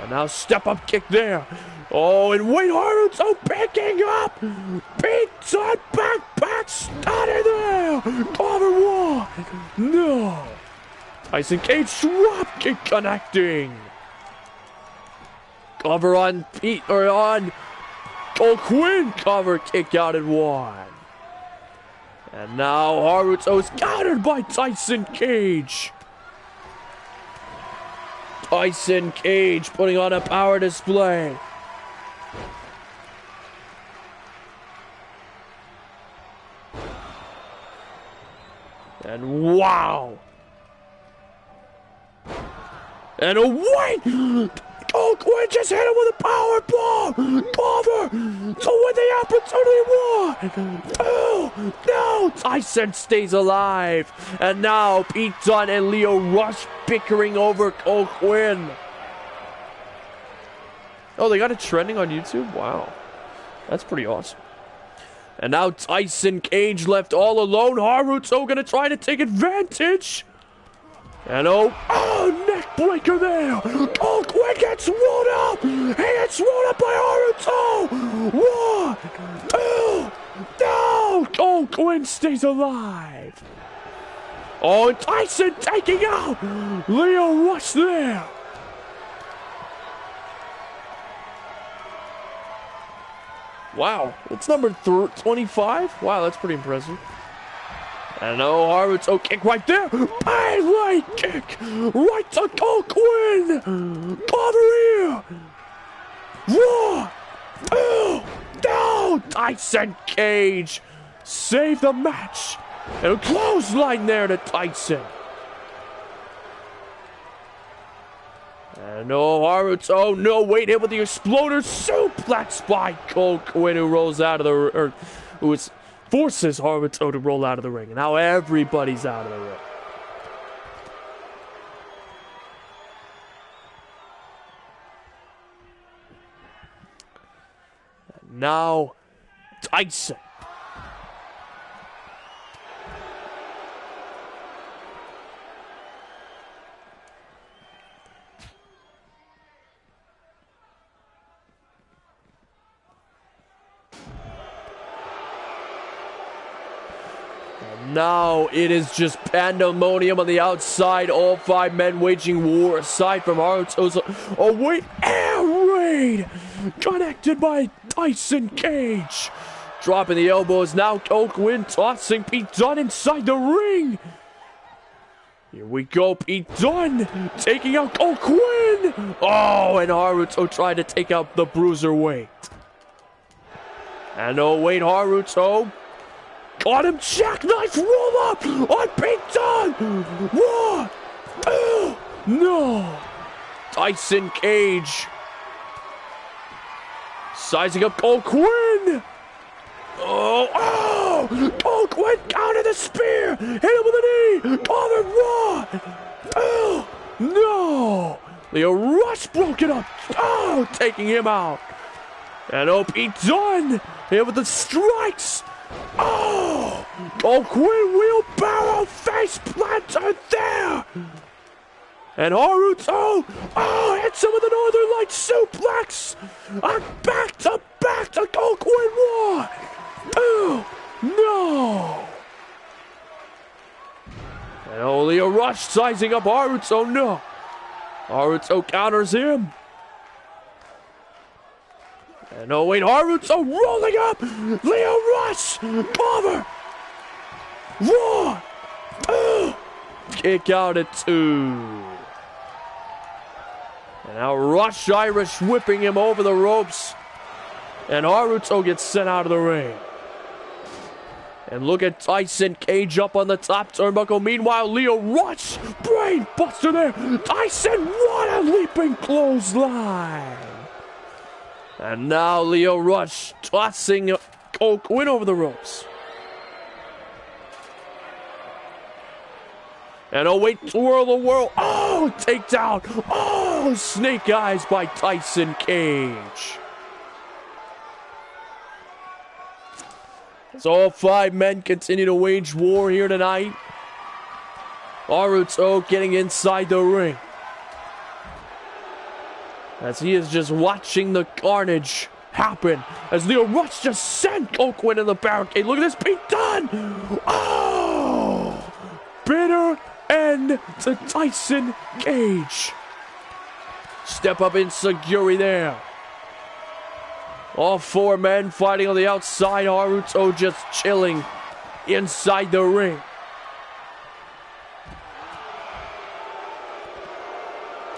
And now step-up kick there. Oh, and wait, Haruto picking up. Beats on back, started there. Cover one. No. Tyson Cage dropkick connecting. Cover on Cole Quinn. Cover kick out at one. And now Haruto's countered by Tyson Cage. Tyson Cage putting on a power display. And wow. And a wait! Cole Quinn just hit him with a power bomb! Cover! To win the opportunity! 1, 2, no! Tyson stays alive! And now Pete Dunne and Leo Rush bickering over Cole Quinn. Oh, they got it trending on YouTube? Wow. That's pretty awesome. And now Tyson Cage left all alone. Haruto gonna try to take advantage. And oh, neck breaker there. Cole Quinn gets rolled up. He gets rolled up by Haruto. 1, 2, no. Cole Quinn stays alive. Oh, and Tyson taking out Leo Rush there. Wow, it's number 25. Wow, that's pretty impressive. And oh, Haruto kick right there. Leg kick right to Cole Quinn. Cover here. 1, 2, no. Tyson Cage saved the match. And a clothesline there to Tyson. And no, Haruto, no, wait, hit with the exploder suplex by Cole Quinn, who rolls out of the, forces Haruto to roll out of the ring. And now everybody's out of the ring. And now, Tyson. Now it is just pandemonium on the outside. All 5 men waging war aside from Haruto's. Oh wait, air raid connected by Tyson Cage. Dropping the elbows now. Cole Quinn tossing Pete Dunne inside the ring. Here we go, Pete Dunne taking out Cole Quinn. Oh, and Haruto tried to take out the bruiserweight. And oh wait, Haruto got him, jackknife roll up on Pete Dunne. 1, 2, no. Tyson Cage sizing up Cole Quinn. Oh, Cole Quinn countered the spear. Hit him with a knee. Covered. 1, 2, no. Leo Rush broke it up. Oh, taking him out. And oh, Pete Dunne hit with the strikes. Oh! Cole Quinn wheelbarrow face planter there! And Haruto, oh, hits him with a Northern Light suplex! And back to Cole Quinn. 1, 2, no! And oh, Leo Rush sizing up Haruto, no! Haruto counters him. And oh wait, Haruto rolling up! Leo Rush! Cover! 1, 2! Kick out at 2. And now Rush Irish whipping him over the ropes. And Haruto gets sent out of the ring. And look at Tyson Cage up on the top turnbuckle. Meanwhile, Lio Rush, brain buster there. Tyson, what a leaping clothesline. And now Lio Rush tossing Cole Quinn over the ropes. And oh wait, twirl the world. Oh, takedown. Oh, snake eyes by Tyson Cage. So all 5 men continue to wage war here tonight. Haruto getting inside the ring, as he is just watching the carnage happen. As Lio Rush just sent Cole Quinn in the barricade. Look at this beat done. Oh, bitter end to Tyson Cage. Step up insecurity there. All 4 men fighting on the outside. Haruto just chilling inside the ring.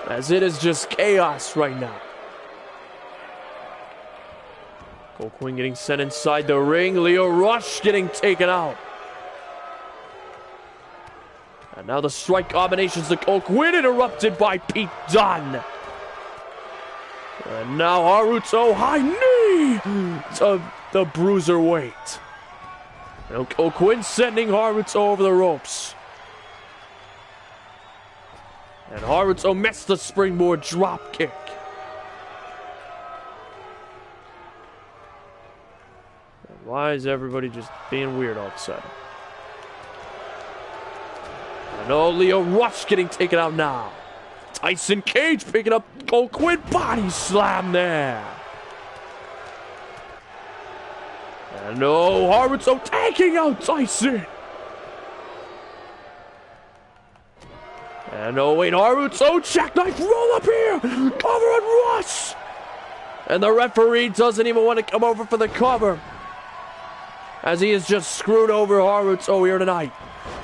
As it is just chaos right now. Cole Quinn getting sent inside the ring. Lio Rush getting taken out. And now the strike combinations to Cole Quinn, interrupted by Pete Dunne. And now Haruto, high knee to the bruiserweight. Now Cole Quinn sending Haruto over the ropes. And Haruto missed the springboard drop kick. And why is everybody just being weird all of a sudden? And oh, Lio Rush getting taken out now. Tyson Cage picking up Cole Quinn, body slam there. And oh, Haruto taking out Tyson. And oh wait, Haruto, jackknife roll up here, cover on Rush. And the referee doesn't even want to come over for the cover, as he has just screwed over Haruto here tonight.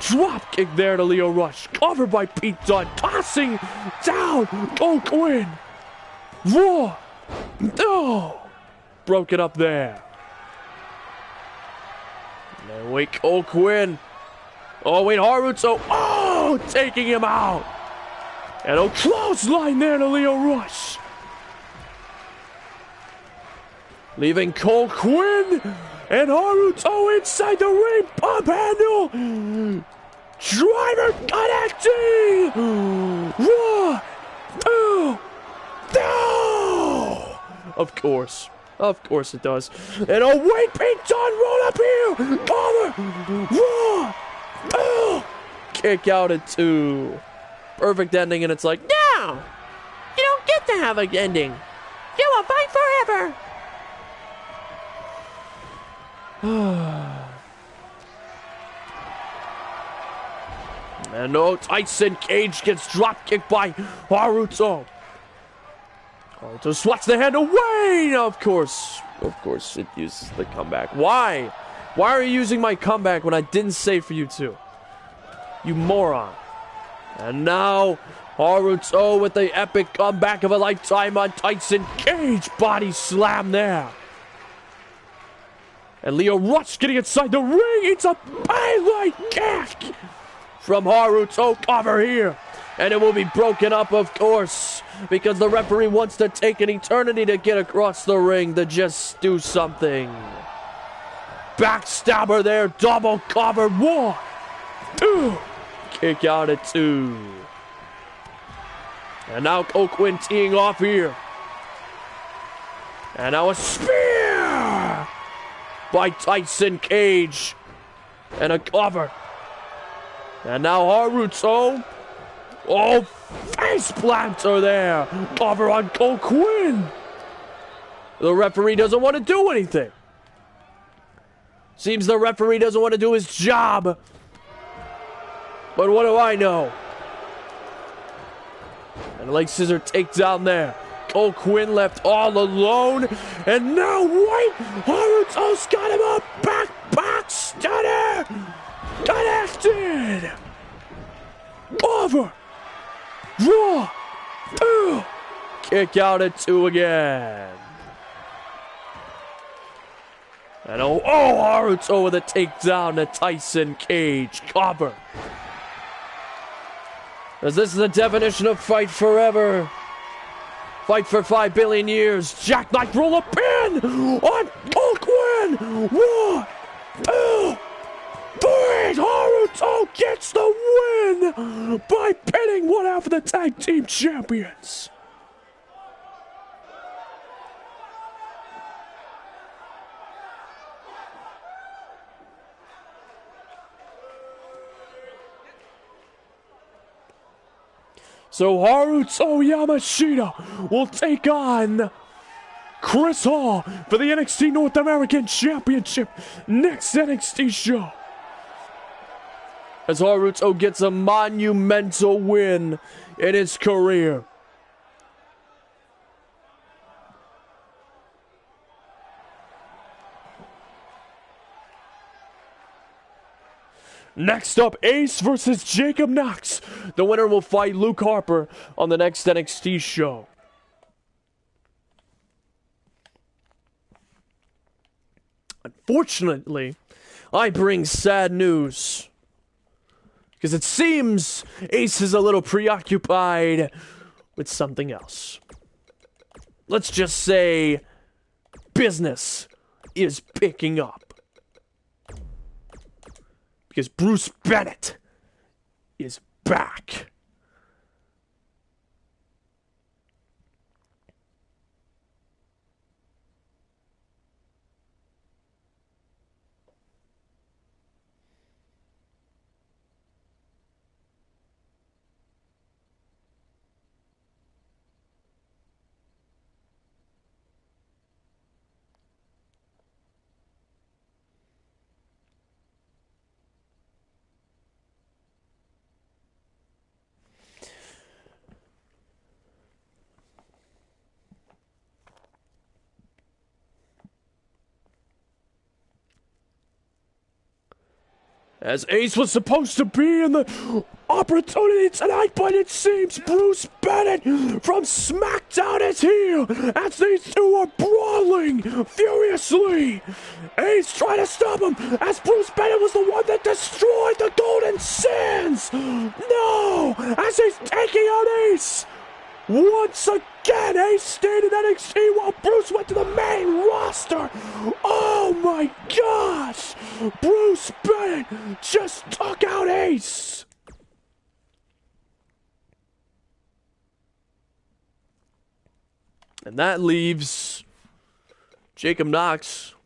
Drop kick there to Lio Rush, covered by Pete Dunne, tossing down Cole Quinn. Raw, no, broke it up there. And then wait, Cole Quinn. Oh wait, Haruto, oh, taking him out. And a clothesline there to Lio Rush, leaving Cole Quinn and Haruto inside the ring. Pump handle. Driver connecting. 1, 2, no. Of course it does. And oh wait, Pete Dunne, roll up here. Cover. 1, 2. Kick out at 2. Perfect ending, and it's like, no, you don't get to have an ending. You will fight forever. And no, Tyson Cage gets drop kicked by Haruto. Haruto swats the hand away. Of course it uses the comeback. Why? Why are you using my comeback when I didn't say for you to? You moron. And now Haruto with the epic comeback of a lifetime on Tyson Cage. Body slam there. And Lio Rush getting inside the ring. It's a highlight kick from Haruto. Cover here. And it will be broken up, of course, because the referee wants to take an eternity to get across the ring to just do something. Backstabber there. Double cover. 1, 2. Kick out at 2. And now Cole Quinn teeing off here. And now a spear by Tyson Cage. And a cover. And now Haruto. Oh, face planter there. Cover on Cole Quinn. The referee doesn't want to do anything. Seems the referee doesn't want to do his job. But what do I know? And leg scissor takedown there. Cole Quinn left all alone. And now wait, Haruto's got him up. Back stunner. Connected. Over. 1, 2. Kick out at 2 again. And Haruto with a takedown to Tyson Cage. Cover. As this is the definition of fight forever. Fight for 5 billion years. Jackknife roll-up pin on Quinn. 1, 2, 3. Haruto gets the win by pinning one half of the tag team champions. So Haruto Yamashita will take on Chris Hall for the NXT North American Championship next NXT show. As Haruto gets a monumental win in his career. Next up, Ace versus Jacob Knox. The winner will fight Luke Harper on the next NXT show. Unfortunately, I bring sad news. Because it seems Ace is a little preoccupied with something else. Let's just say business is picking up. Because Bruce Bennett is back. As Ace was supposed to be in the opportunity tonight, but it seems Bruce Bennett from SmackDown is here as these two are brawling furiously. Ace trying to stop him as Bruce Bennett was the one that destroyed the Golden Sands. No, as he's taking out Ace. Once again, Ace stayed in NXT while Bruce went to the main roster. Oh my gosh! Bruce Bennett just took out Ace. And that leaves Jacob Knox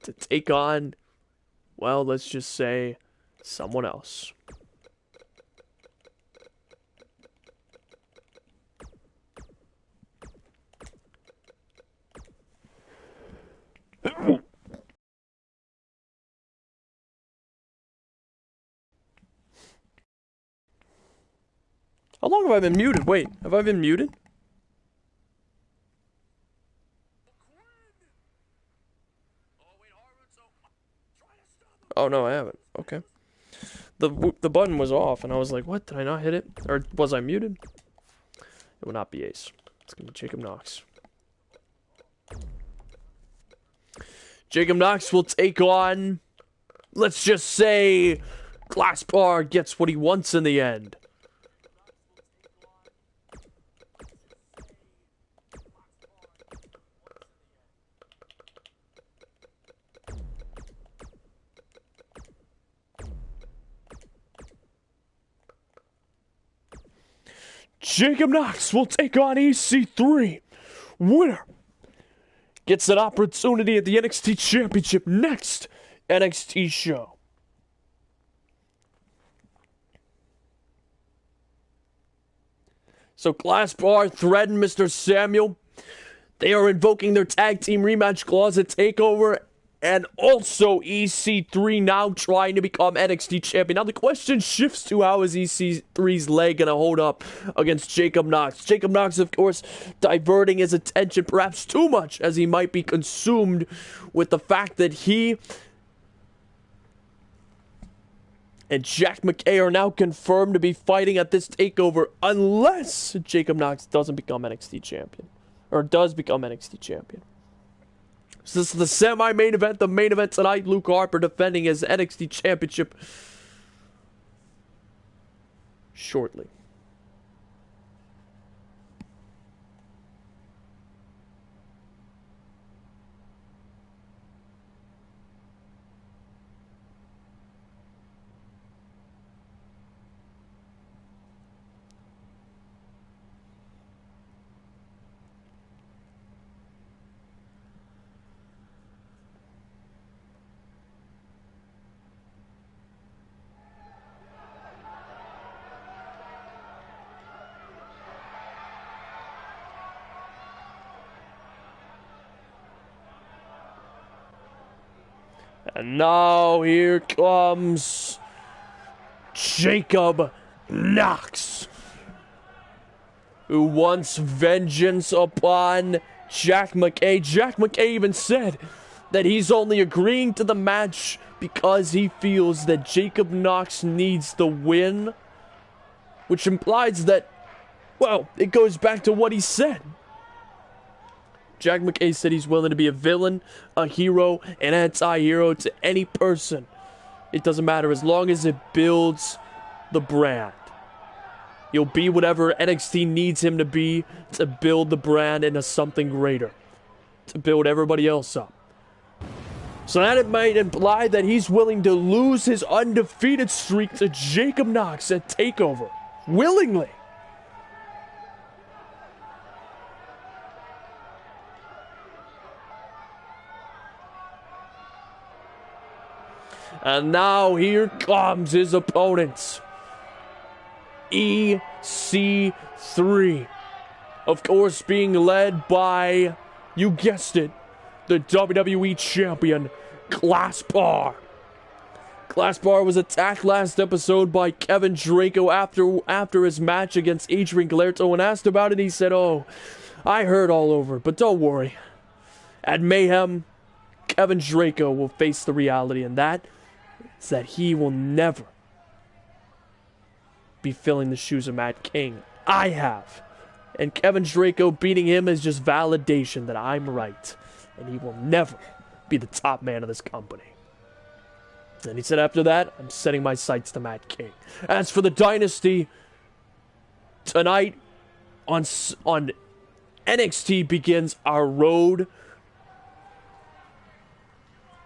to take on, well, let's just say, someone else. How long have I been muted? Wait, have I been muted? Oh no, I haven't. Okay. The button was off, and I was like, what? Did I not hit it? Or was I muted? It will not be Ace. It's going to be Jacob Knox. Jacob Knox will take on, let's just say, Glassbar gets what he wants in the end. Jacob Knox will take on EC3. Winner gets an opportunity at the NXT Championship next NXT show. So Glassbar, Thread, and Mr. Samuel, they are invoking their tag team rematch clause at TakeOver. And also EC3 now trying to become NXT champion. Now the question shifts to how is EC3's leg going to hold up against Jacob Knox. Jacob Knox, of course, diverting his attention perhaps too much as he might be consumed with the fact that he and Jack McKay are now confirmed to be fighting at this TakeOver unless Jacob Knox doesn't become NXT champion. or does become NXT champion. So this is the semi-main event. The main event tonight, Luke Harper defending his NXT championship shortly. And now here comes Jacob Knox, who wants vengeance upon Jack McKay. Jack McKay even said that he's only agreeing to the match because he feels that Jacob Knox needs the win, which implies that, well, it goes back to what he said. Jack McKay said he's willing to be a villain, a hero, an anti-hero to any person. It doesn't matter as long as it builds the brand. He'll be whatever NXT needs him to be to build the brand into something greater, to build everybody else up. So that it might imply that he's willing to lose his undefeated streak to Jacob Knox at TakeOver. Willingly. And now here comes his opponent, EC3. Of course, being led by, you guessed it, the WWE Champion, Glassbar. Glassbar was attacked last episode by Kevin Draco after his match against Adrian Galerto, and asked about it. He said, "Oh, I heard all over, but don't worry. At Mayhem, Kevin Draco will face the reality, and that is that he will never be filling the shoes of Matt King. I have. And Kevin Draco beating him is just validation that I'm right. And he will never be the top man of this company." And he said after that, "I'm setting my sights to Matt King." As for the Dynasty, tonight on NXT begins our road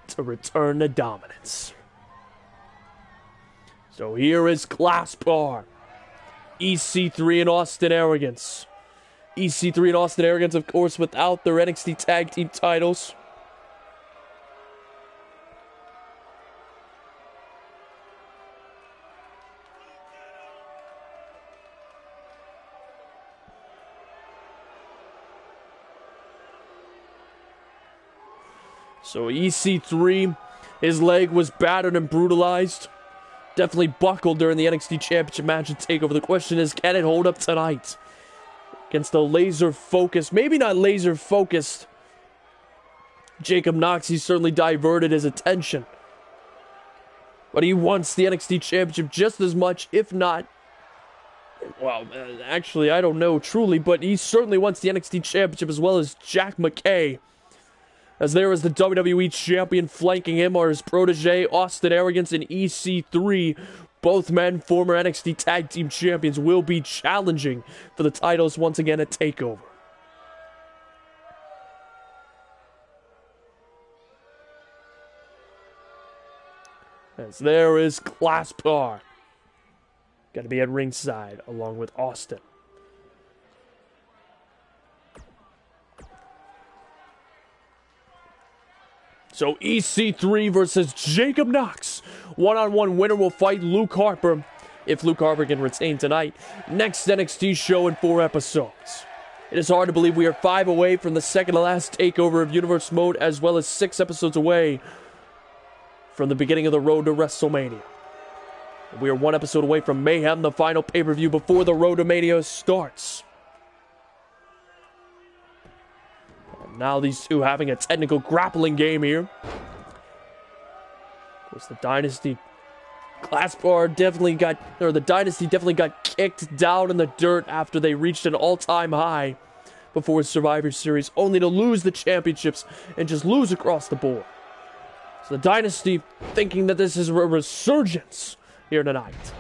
to return to dominance. So here is Glassbar, EC3 and Austin Arrogance. EC3 and Austin Arrogance, of course, without their NXT Tag Team titles. So EC3, his leg was battered and brutalized. Definitely buckled during the NXT Championship match at TakeOver. The question is, can it hold up tonight against the laser-focused, maybe not laser-focused, Jacob Knox? He certainly diverted his attention. But he wants the NXT Championship just as much, if not, well, actually, I don't know truly, but he certainly wants the NXT Championship as well as Jack McKay. As there is the WWE Champion flanking him are his protege, Austin Arrogance and EC3. Both men, former NXT Tag Team Champions, will be challenging for the titles once again at TakeOver. As there is Glassbar. Got to be at ringside along with Austin. So EC3 versus Jacob Knox. One-on-one winner will fight Luke Harper, if Luke Harper can retain tonight. Next NXT show in 4 episodes. It is hard to believe we are 5 away from the second to last takeover of Universe Mode, as well as 6 episodes away from the beginning of the road to WrestleMania. We are 1 episode away from Mayhem, the final pay-per-view before the road to Mania starts. Now these two having a technical grappling game here. Of course, the Dynasty Glassbar definitely got, or the Dynasty definitely got kicked down in the dirt after they reached an all-time high before Survivor Series, only to lose the championships and just lose across the board. So the Dynasty thinking that this is a resurgence here tonight.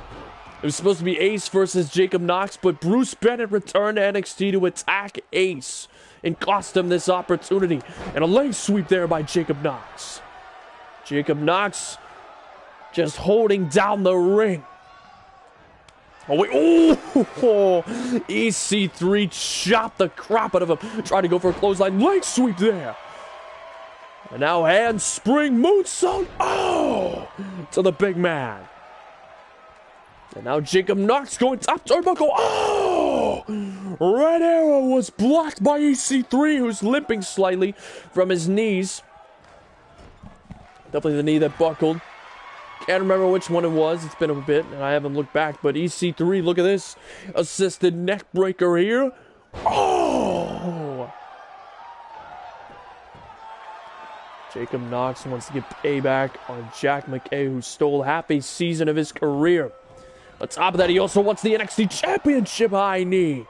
It was supposed to be Ace versus Jacob Knox, but Bruce Bennett returned to NXT to attack Ace and cost him this opportunity. And a leg sweep there by Jacob Knox. Jacob Knox just holding down the ring. Oh, wait. Oh, EC3 chopped the crap out of him. Trying to go for a clothesline. Leg sweep there. And now handspring moonsault. Oh, to the big man. And now Jacob Knox going top turnbuckle. Oh, Red Arrow was blocked by EC3, who's limping slightly from his knees. Definitely the knee that buckled. Can't remember which one it was. It's been a bit, and I haven't looked back. But EC3, look at this. Assisted neck breaker here. Oh! Jacob Knox wants to get payback on Jack McKay, who stole half a season of his career. On top of that, he also wants the NXT Championship high knee.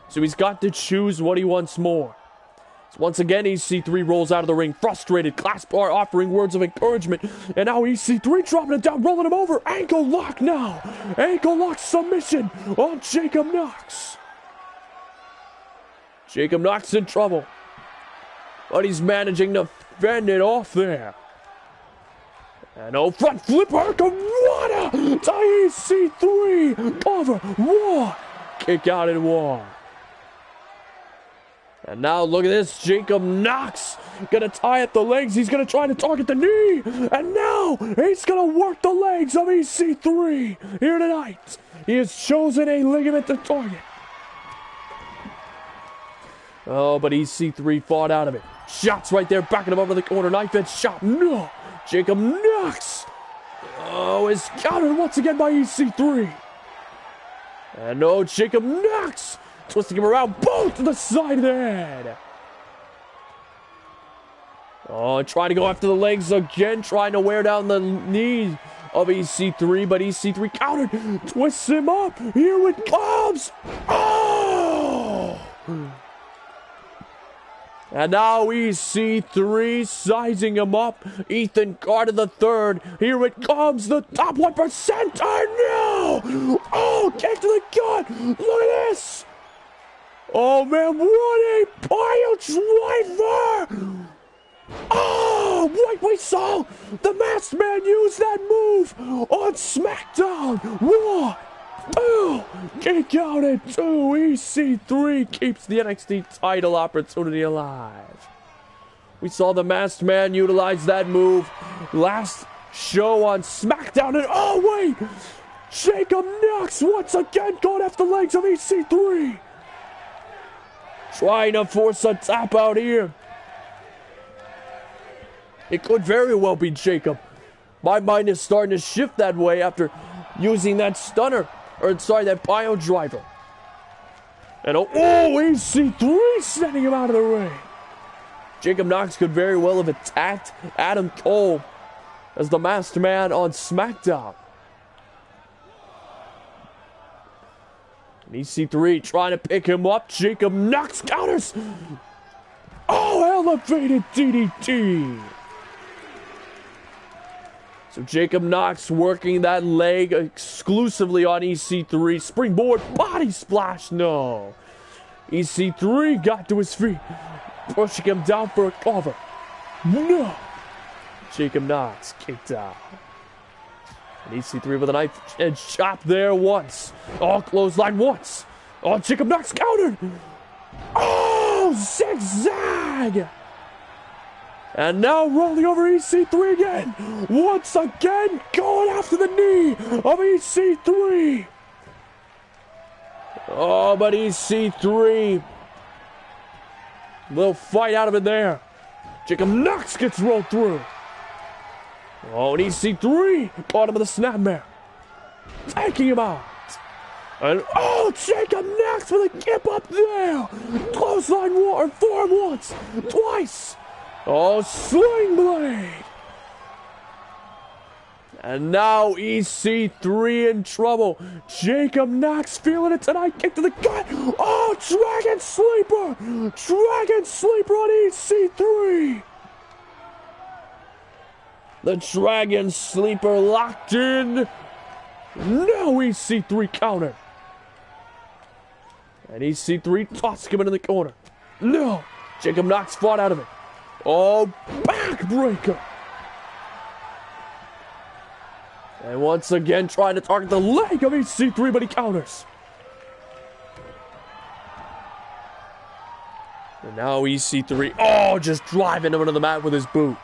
So he's got to choose what he wants more. Once again, EC3 rolls out of the ring, frustrated. Class bar offering words of encouragement. And now EC3 dropping it down, rolling him over. Ankle lock now. Ankle lock submission on Jacob Knox. Jacob Knox in trouble. But he's managing to fend it off there. And oh, front flip Hurricanrana to EC3. Cover. One. Kick out at one. And now look at this, Jacob Knox gonna tie up the legs. He's gonna try to target the knee. And now he's gonna work the legs of EC3 here tonight. He has chosen a ligament to target. Oh, but EC3 fought out of it. Shots right there, backing him over the corner. Knife edge shot. No, Jacob Knox. Oh, is countered once again by EC3. And no, Jacob Knox. Twisting him around, boom, to the side of the head. Oh, trying to go after the legs again, trying to wear down the knee of EC3, but EC3 countered, twists him up. Here it comes. Oh! And now EC3 sizing him up. Ethan Carter the third. Here it comes, the top 1%. Oh, no! Oh, kick to the gut. Look at this. Oh, man, what a pile driver! Oh, right, we saw the Masked Man use that move on SmackDown. 1, 2, kick out at 2. EC3 keeps the NXT title opportunity alive. We saw the Masked Man utilize that move last show on SmackDown. And oh, wait! Jacob Knox once again going after the legs of EC3. Trying to force a tap out here. It could very well be Jacob. My mind is starting to shift that way after using that stunner. Or, sorry, that pile driver. And oh, EC3 sending him out of the ring. Jacob Knox could very well have attacked Adam Cole as the Masked Man on SmackDown. And EC3 trying to pick him up. Jacob Knox counters. Oh, elevated DDT. So Jacob Knox working that leg exclusively on EC3. Springboard body splash. No. EC3 got to his feet. Pushing him down for a cover. No. Jacob Knox kicked out. And EC3 with a knife edge chop there once. Oh, clothesline once. Oh, Jacob Knox countered. Oh, zigzag. And now rolling over EC3 again. Once again, going after the knee of EC3. Oh, but EC3. Little fight out of it there. Jacob Knox gets rolled through. Oh, and EC3 caught him with a snapmare. Taking him out. And oh, Jacob Knox with a kip up there. Clothesline war, forearm once, twice. Oh, sling blade. And now EC3 in trouble. Jacob Knox feeling it tonight. Kick to the gut. Oh, Dragon Sleeper. Dragon Sleeper on EC3. The Dragon Sleeper locked in. Now EC3 counter. And EC3 tossing him into the corner. No. Jacob Knox fought out of it. Oh, backbreaker. And once again trying to target the leg of EC3, but he counters. And now EC3, oh, just driving him into the mat with his boot.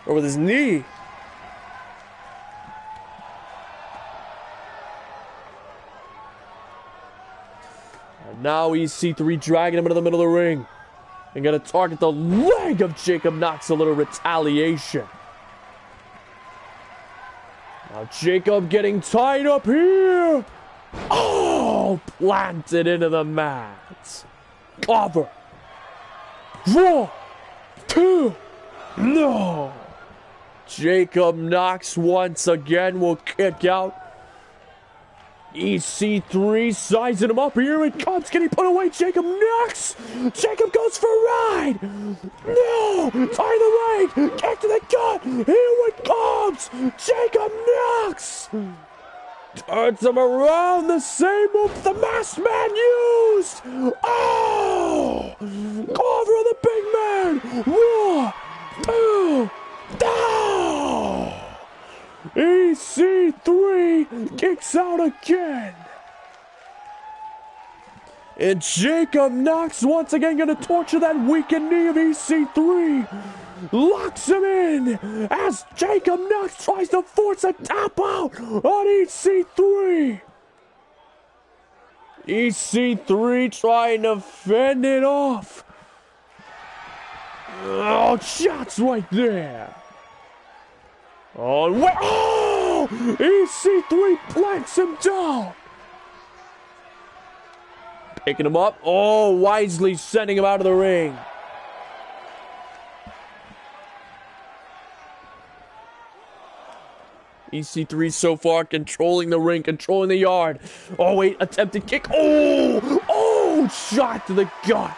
Or with his knee. And now EC3 dragging him into the middle of the ring. And gonna target the leg of Jacob Knox, a little retaliation. Now Jacob getting tied up here. Oh, planted into the mat. Cover. 1, 2. No. Jacob Knox once again will kick out. EC3 sizing him up. Here it comes. Can he put away Jacob Knox? Jacob goes for a ride. No. Tie the leg. Kick to the gut. Here it comes. Jacob Knox. Turns him around. The same move the masked man used. Oh. Cover of the big man. 1, 2. No. EC3 kicks out again. And Jacob Knox once again going to torture that weakened knee of EC3. Locks him in as Jacob Knox tries to force a tap out on EC3. EC3 trying to fend it off. Oh, shots right there. Oh, EC3 plants him down. Picking him up. Oh, wisely sending him out of the ring. EC3 so far controlling the ring, controlling the yard. Oh, wait, attempted kick. Oh, shot to the gut.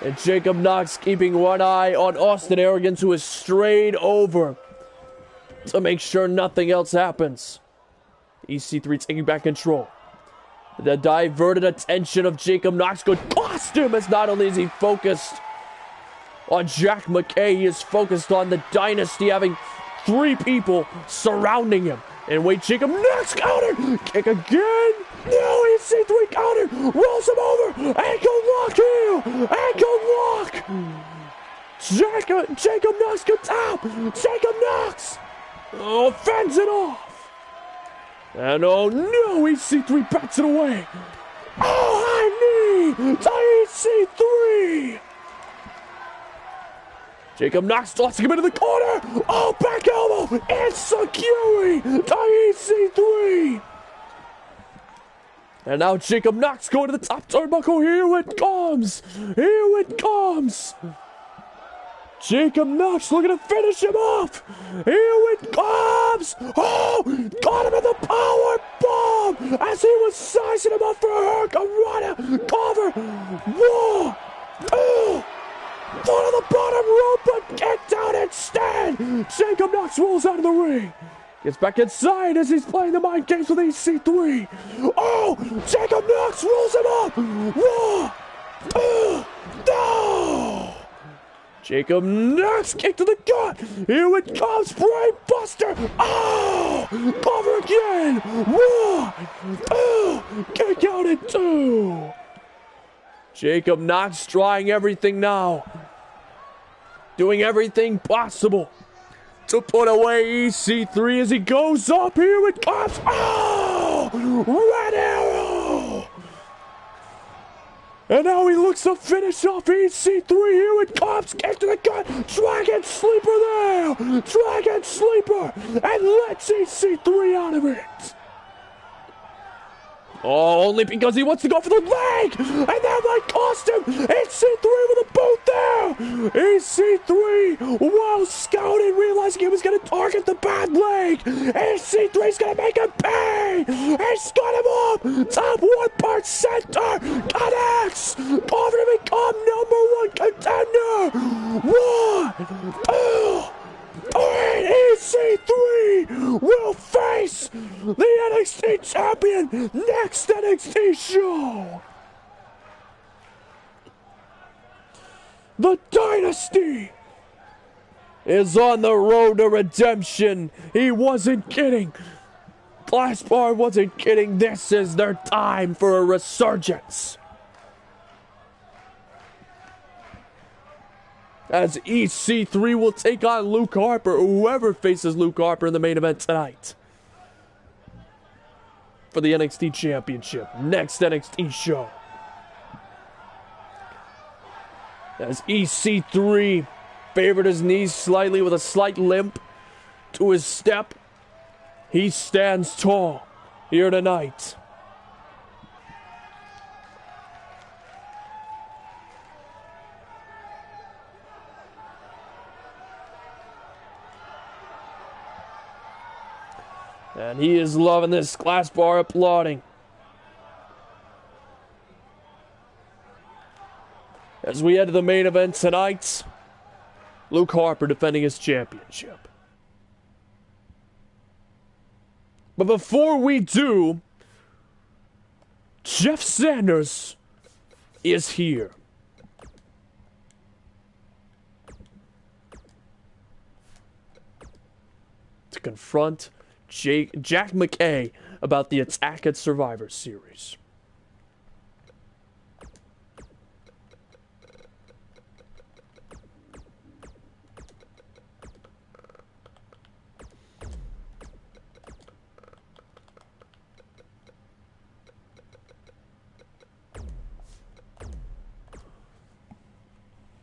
And Jacob Knox keeping one eye on Austin Arrogance, who is strayed over to make sure nothing else happens. EC3 taking back control. The diverted attention of Jacob Knox could cost him, as not only is he focused on Jack McKay, he is focused on the dynasty having 3 people surrounding him. And wait, Jacob Knox counter! Kick again! No, EC3 counter! Rolls him over! Ankle lock here! Ankle lock! Jacob Knox gets out! Jacob Knox! Oh, fends it off! And oh no, EC3 bats it away! Oh, high knee to EC3! Jacob Knox tossing him into the corner! Oh, back elbow! Insecurity to EC3! And now Jacob Knox going to the top turnbuckle. Here it comes! Here it comes! Jacob Knox looking to finish him off. Here it comes. Oh, got him in the power bomb as he was sizing him up for a Hurricanrana. Cover. 1, 2. Thought on the bottom rope, but kicked out instead. Jacob Knox rolls out of the ring. Gets back inside as he's playing the mind games with EC3. Oh, Jacob Knox rolls him up. 1, 2. No. Jacob Knox kick to the gut. Here it comes, Brain Buster. Oh, cover again. 1, 2, kick out at 2. Jacob Knox trying everything now, doing everything possible to put away EC3 as he goes up. Here it comes. Oh, Red Arrow. And now he looks to finish off EC3. Here it comes. Kick to the gut. Dragon Sleeper there. Dragon Sleeper. And lets EC3 out of it. Oh, only because he wants to go for the leg. And that might cost him. EC3 with a boot there. EC3, while scouting, realizing he was going to target the bad leg. EC3's going to make him pay. He's got him up. Top 1%. Connects. Over to become #1 contender. 1, 2, 3. EC3 will face the NXT champion next NXT show. The Dynasty is on the road to redemption. He wasn't kidding. Glassbar wasn't kidding. This is their time for a resurgence. As EC3 will take on Luke Harper, whoever faces Luke Harper in the main event tonight. For the NXT Championship. Next NXT show. As EC3 favored his knees slightly with a slight limp to his step, he stands tall here tonight. And he is loving this. Glassbar applauding. As we head to the main event tonight, Luke Harper defending his championship. But before we do, Jeff Sanders is here. To confront Jack McKay about the attack at Survivor Series.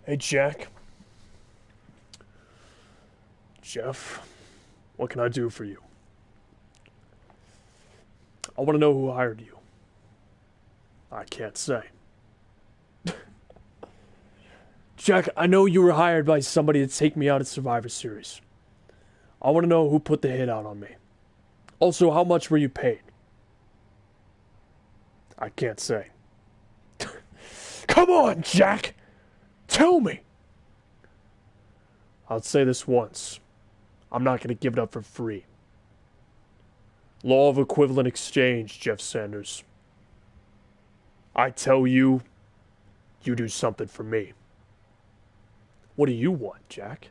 Hey, Jack. Jeff, what can I do for you? I want to know who hired you. I can't say. Jack, I know you were hired by somebody to take me out at Survivor Series. I want to know who put the hit out on me. Also, how much were you paid? I can't say. Come on, Jack! Tell me! I'll say this once. I'm not going to give it up for free. Law of equivalent exchange, Jeff Sanders. I tell you, you do something for me. What do you want, Jack?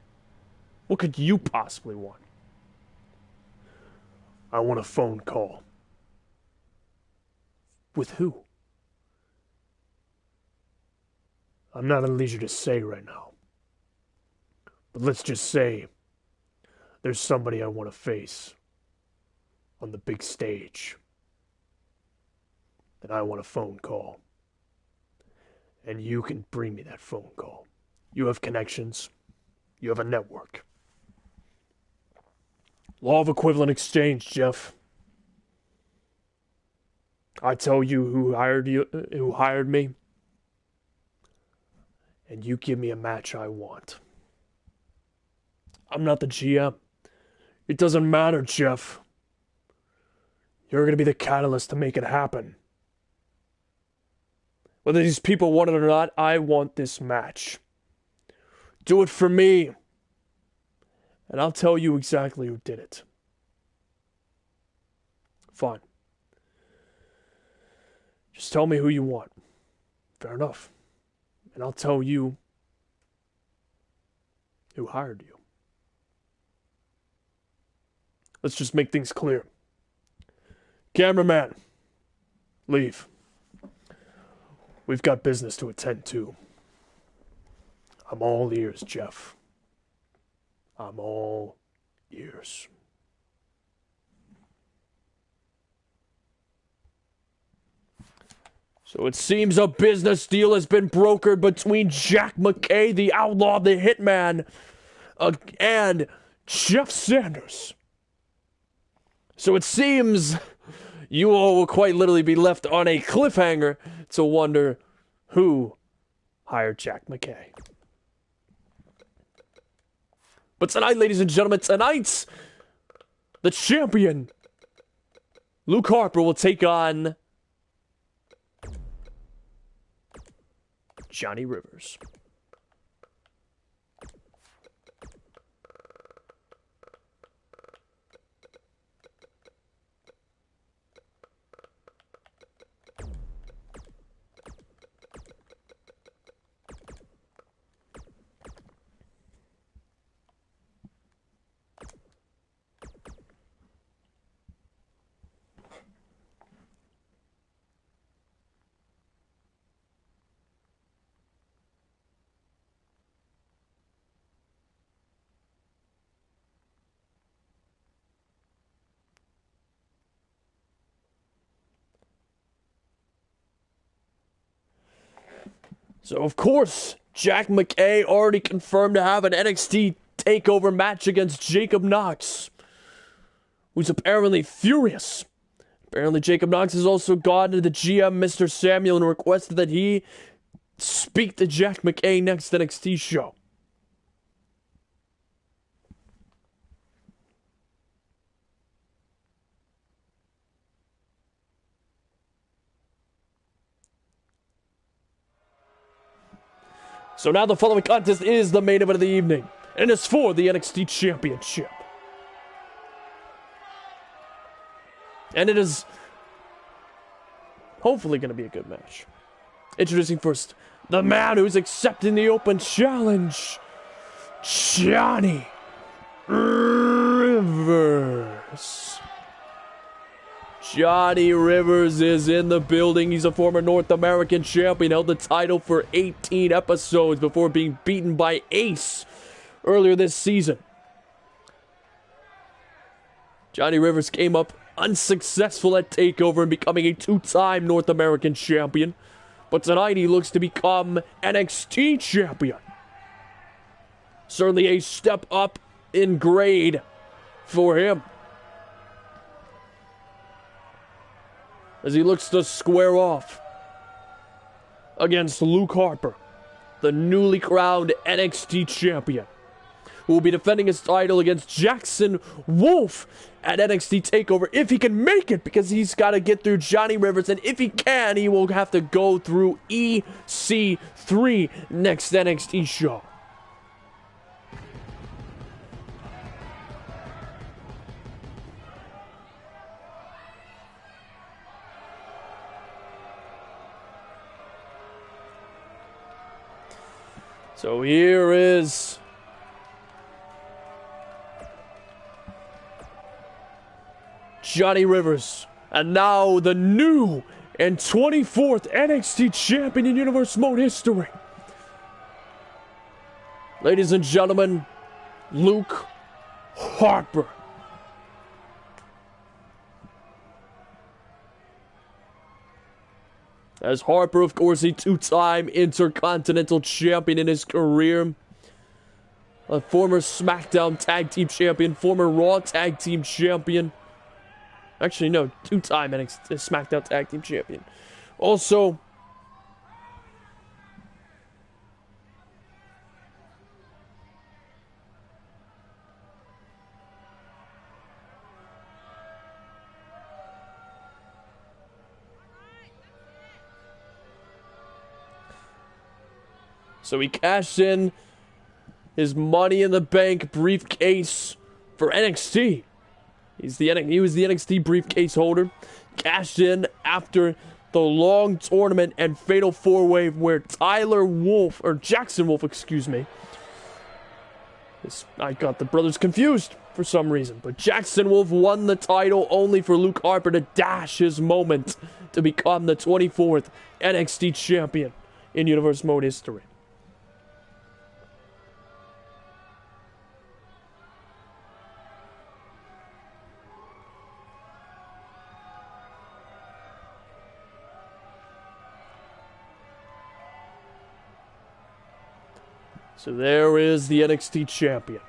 What could you possibly want? I want a phone call. With who? I'm not at leisure to say right now. But let's just say there's somebody I want to face on the big stage. And I want a phone call. And you can bring me that phone call. You have connections. You have a network. Law of equivalent exchange, Jeff. I tell you who hired me. And you give me a match I want. I'm not the GM. It doesn't matter, Jeff. You're going to be the catalyst to make it happen. Whether these people want it or not, I want this match. Do it for me. And I'll tell you exactly who did it. Fine. Just tell me who you want. Fair enough. And I'll tell you who hired you. Let's just make things clear. Cameraman, leave. We've got business to attend to. I'm all ears, Jeff. I'm all ears. So it seems a business deal has been brokered between Jack McKay, the outlaw, the hitman, and Jeff Sanders. So it seems you all will quite literally be left on a cliffhanger to wonder who hired Jack McKay. But tonight, ladies and gentlemen, the champion, Luke Harper, will take on Johnny Rivers. So, of course, Jack McKay already confirmed to have an NXT TakeOver match against Jacob Knox, who's apparently furious. Apparently, Jacob Knox has also gone to the GM, Mr. Samuel, and requested that he speak to Jack McKay next NXT show. So now the following contest is the main event of the evening, and it's for the NXT Championship. And it is hopefully going to be a good match. Introducing first, the man who's accepting the open challenge, Johnny Rivers. Johnny Rivers is in the building. He's a former North American champion, held the title for 18 episodes before being beaten by Ace earlier this season. Johnny Rivers came up unsuccessful at TakeOver and becoming a two-time North American champion, but tonight he looks to become NXT champion. Certainly a step up in grade for him, as he looks to square off against Luke Harper, the newly crowned NXT champion, who will be defending his title against Jackson Wolf at NXT TakeOver if he can make it, because he's got to get through Johnny Rivers, and if he can, he will have to go through EC3 next NXT show. So here is Johnny Rivers, and now the new and 24th NXT champion in Universe Mode history. Ladies and gentlemen, Luke Harper. As Harper, of course, a two-time Intercontinental Champion in his career. A former SmackDown Tag Team Champion, former Raw Tag Team Champion. Actually, no, two-time SmackDown Tag Team Champion. Also, so he cashed in his Money in the Bank briefcase for NXT. He was the NXT briefcase holder. Cashed in after the long tournament and fatal four-way where Jackson Wolf, excuse me. I got the brothers confused for some reason. But Jackson Wolf won the title only for Luke Harper to dash his moment to become the 24th NXT champion in Universe Mode history. So there is the NXT champion.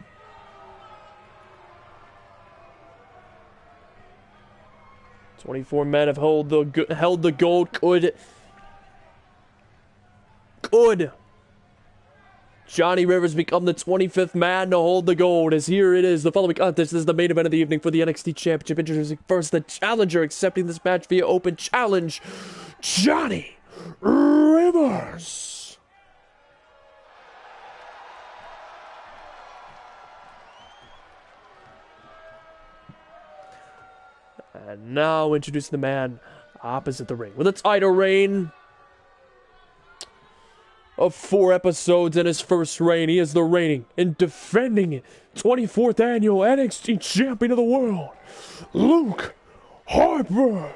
24 men have held the gold. Could Johnny Rivers become the 25th man to hold the gold, as here it is. The following contest is the main event of the evening for the NXT Championship. Introducing first the challenger accepting this match via open challenge, Johnny Rivers. And now introducing the man opposite the ring with a title reign of 4 episodes in his first reign. He is the reigning and defending 24th annual NXT champion of the world, Luke Harper.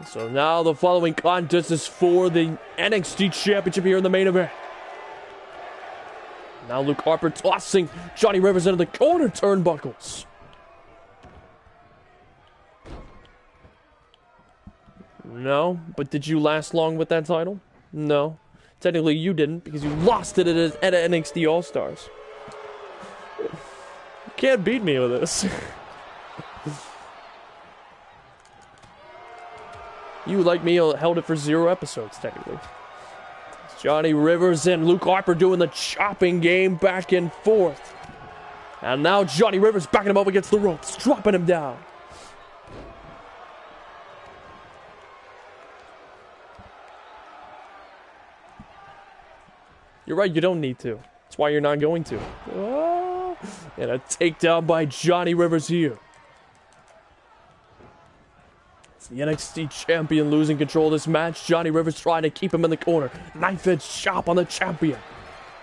So now the following contest is for the NXT Championship here in the main event. Now Luke Harper tossing Johnny Rivers into the corner turnbuckles. No, but did you last long with that title? No. Technically you didn't, because you lost it at NXT All-Stars. You can't beat me with this. You, like me, held it for 0 episodes, technically. It's Johnny Rivers and Luke Harper doing the chopping game back and forth. And now Johnny Rivers backing him up against the ropes, dropping him down. You're right, you don't need to. That's why you're not going to. Oh, and a takedown by Johnny Rivers here. The NXT champion losing control of this match. Johnny Rivers trying to keep him in the corner. Knife edge chop on the champion.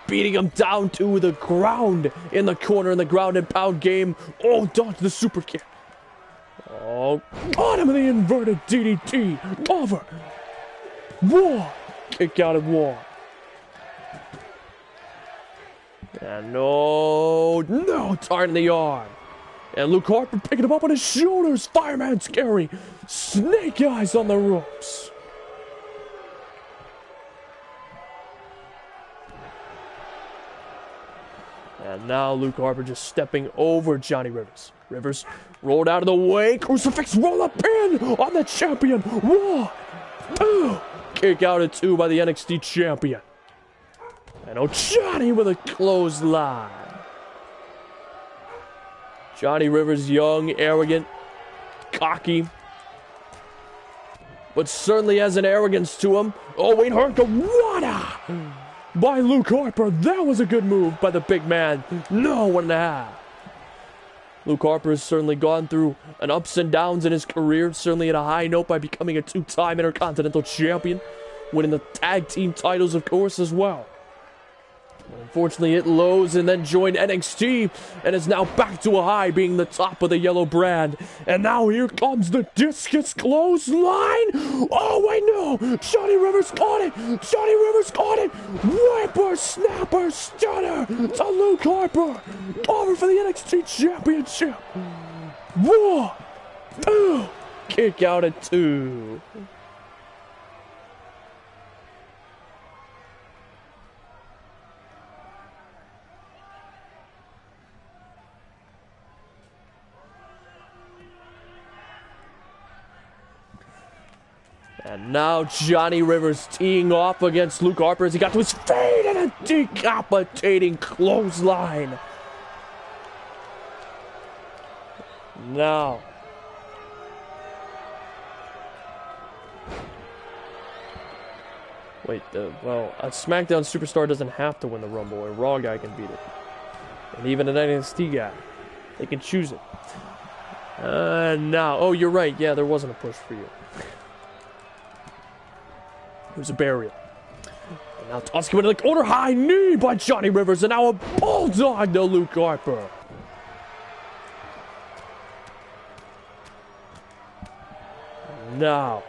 Beating him down to the ground in the corner in the ground and pound game. Oh, dodge the super kick. Oh, got him in the inverted DDT. Over. 1. Kick out of 1. And no, turn the arm. And Luke Harper picking him up on his shoulders. Fireman's carry. Snake eyes on the ropes. And now Luke Harper just stepping over Johnny Rivers. Rivers rolled out of the way. Crucifix roll up in on the champion. 1, 2. Kick out at 2 by the NXT champion. And Johnny with a clothesline. Johnny Rivers, young, arrogant, cocky, but certainly has an arrogance to him. Oh, wait, Hurricanrana by Luke Harper. That was a good move by the big man. No, 1.5. Luke Harper has certainly gone through an ups and downs in his career, certainly at a high note by becoming a 2-time Intercontinental Champion, winning the tag team titles, of course, as well. Unfortunately, it lows and then joined NXT and is now back to a high, being the top of the yellow brand. And now here comes the discus clothesline. Oh, wait, no. Johnny Rivers caught it. Johnny Rivers caught it. Whipper, snapper, stunner to Luke Harper. Over for the NXT Championship. 1, 2. Kick out at 2. And now Johnny Rivers teeing off against Luke Harper as he got to his feet and a decapitating clothesline. Now. Wait, well, a SmackDown superstar doesn't have to win the Rumble. A Raw guy can beat it. And even an NXT guy. They can choose it. Now. Oh, you're right. Yeah, there wasn't a push for you. It was a burial. And now toss coming to the corner. High knee by Johnny Rivers. And now a bulldog to Luke Harper. Now.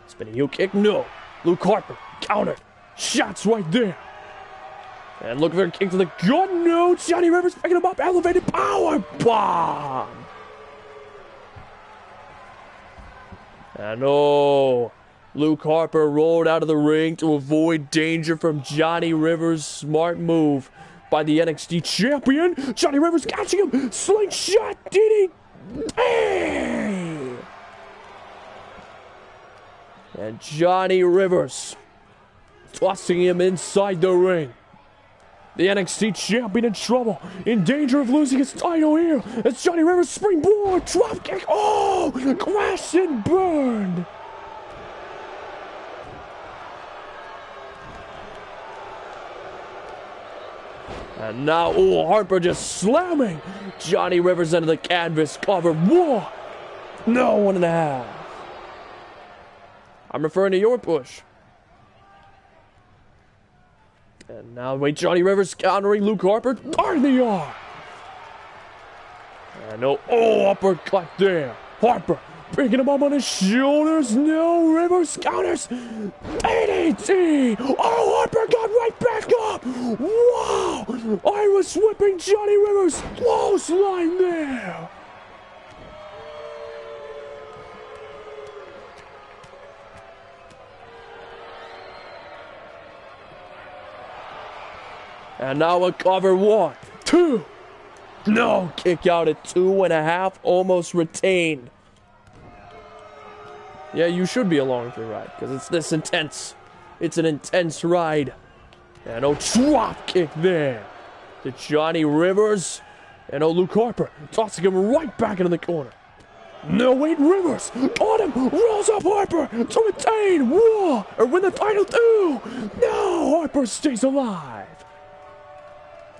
Spinning heel kick. No. Luke Harper. Counter. Shots right there. And look for a kick to the gut. No, Johnny Rivers picking him up. Elevated power bomb. And oh, Luke Harper rolled out of the ring to avoid danger from Johnny Rivers. Smart move by the NXT champion. Johnny Rivers catching him. Slingshot DDT. And Johnny Rivers tossing him inside the ring. The NXT champion in trouble, in danger of losing his title here. As Johnny Rivers springboard, drop kick. Oh, crash and burn. And now, oh, Harper just slamming Johnny Rivers into the canvas cover. Whoa, no, 1.5. I'm referring to your push. And now, wait, Johnny Rivers countering Luke Harper. On the arm. And oh, uppercut there. Harper picking him up on his shoulders. No, Rivers counters. DDT. Oh, Harper got right back up. Wow. I was whipping Johnny Rivers. Close line there. And now a cover. 1, 2. No, kick out at 2.5. Almost retained. Yeah, you should be along for the ride because it's this intense. It's an intense ride. And drop kick there to Johnny Rivers. And Luke Harper tossing him right back into the corner. No, wait, Rivers got him. Rolls up Harper to retain. Whoa, or win the title too. No, Harper stays alive.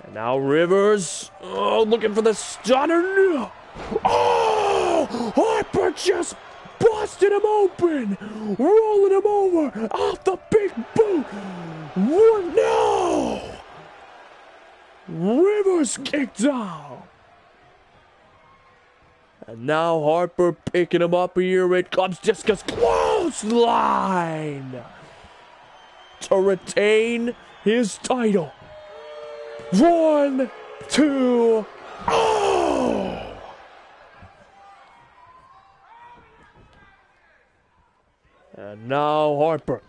And now Rivers, looking for the stunner. No. Oh, Harper just busted him open, rolling him over off the big boot. No, Rivers kicked out. And now Harper picking him up. Here it comes. Discus clothesline to retain his title. 1, 2, oh! And now Harper.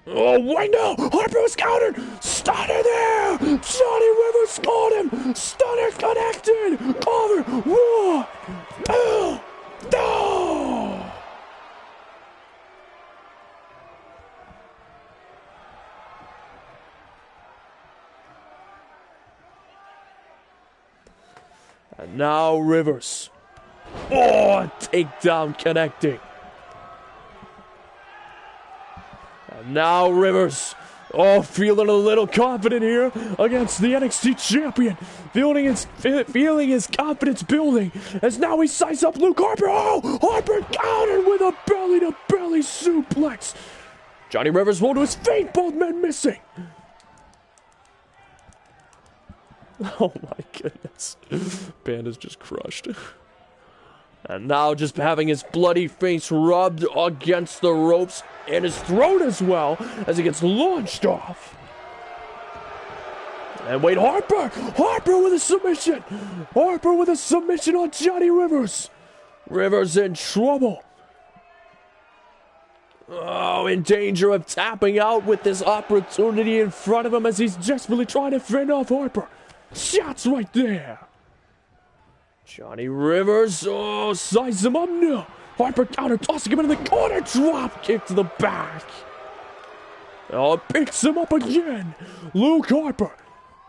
Oh, wait, no! Harper was countered! Stunner there! Johnny Rivers got him! Stunner connected! Cover! 1, 2, no! And now Rivers. Oh, takedown connecting. And now Rivers. Oh, feeling a little confident here against the NXT champion. Feeling his confidence building as now he sizes up Luke Harper. Oh, Harper countered with a belly-to-belly suplex. Johnny Rivers rolled to his feet, both men missing. Oh my goodness. Panda's just crushed. And now just having his bloody face rubbed against the ropes and his throat as well as he gets launched off. And wait, Harper with a submission. Harper with a submission on Johnny Rivers. Rivers in trouble. Oh, in danger of tapping out with this opportunity in front of him as he's desperately trying to fend off Harper. Shots right there. Johnny Rivers, oh, sizes him up now. Harper counter, tossing him into the corner. Drop kick to the back. Oh, picks him up again. Luke Harper.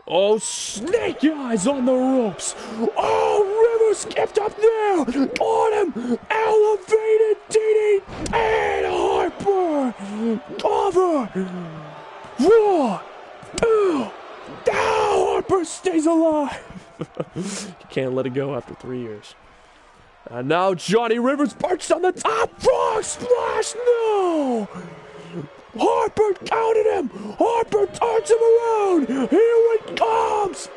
Oh, snake eyes on the ropes. Oh, Rivers kept up there. Got him. Elevated DDT. And Harper. Cover. 1, 2. Now Harper stays alive. You can't let it go after 3 years. And now Johnny Rivers perched on the top. Frog splash. No. Harper counted him. Harper turns him around. Here it comes.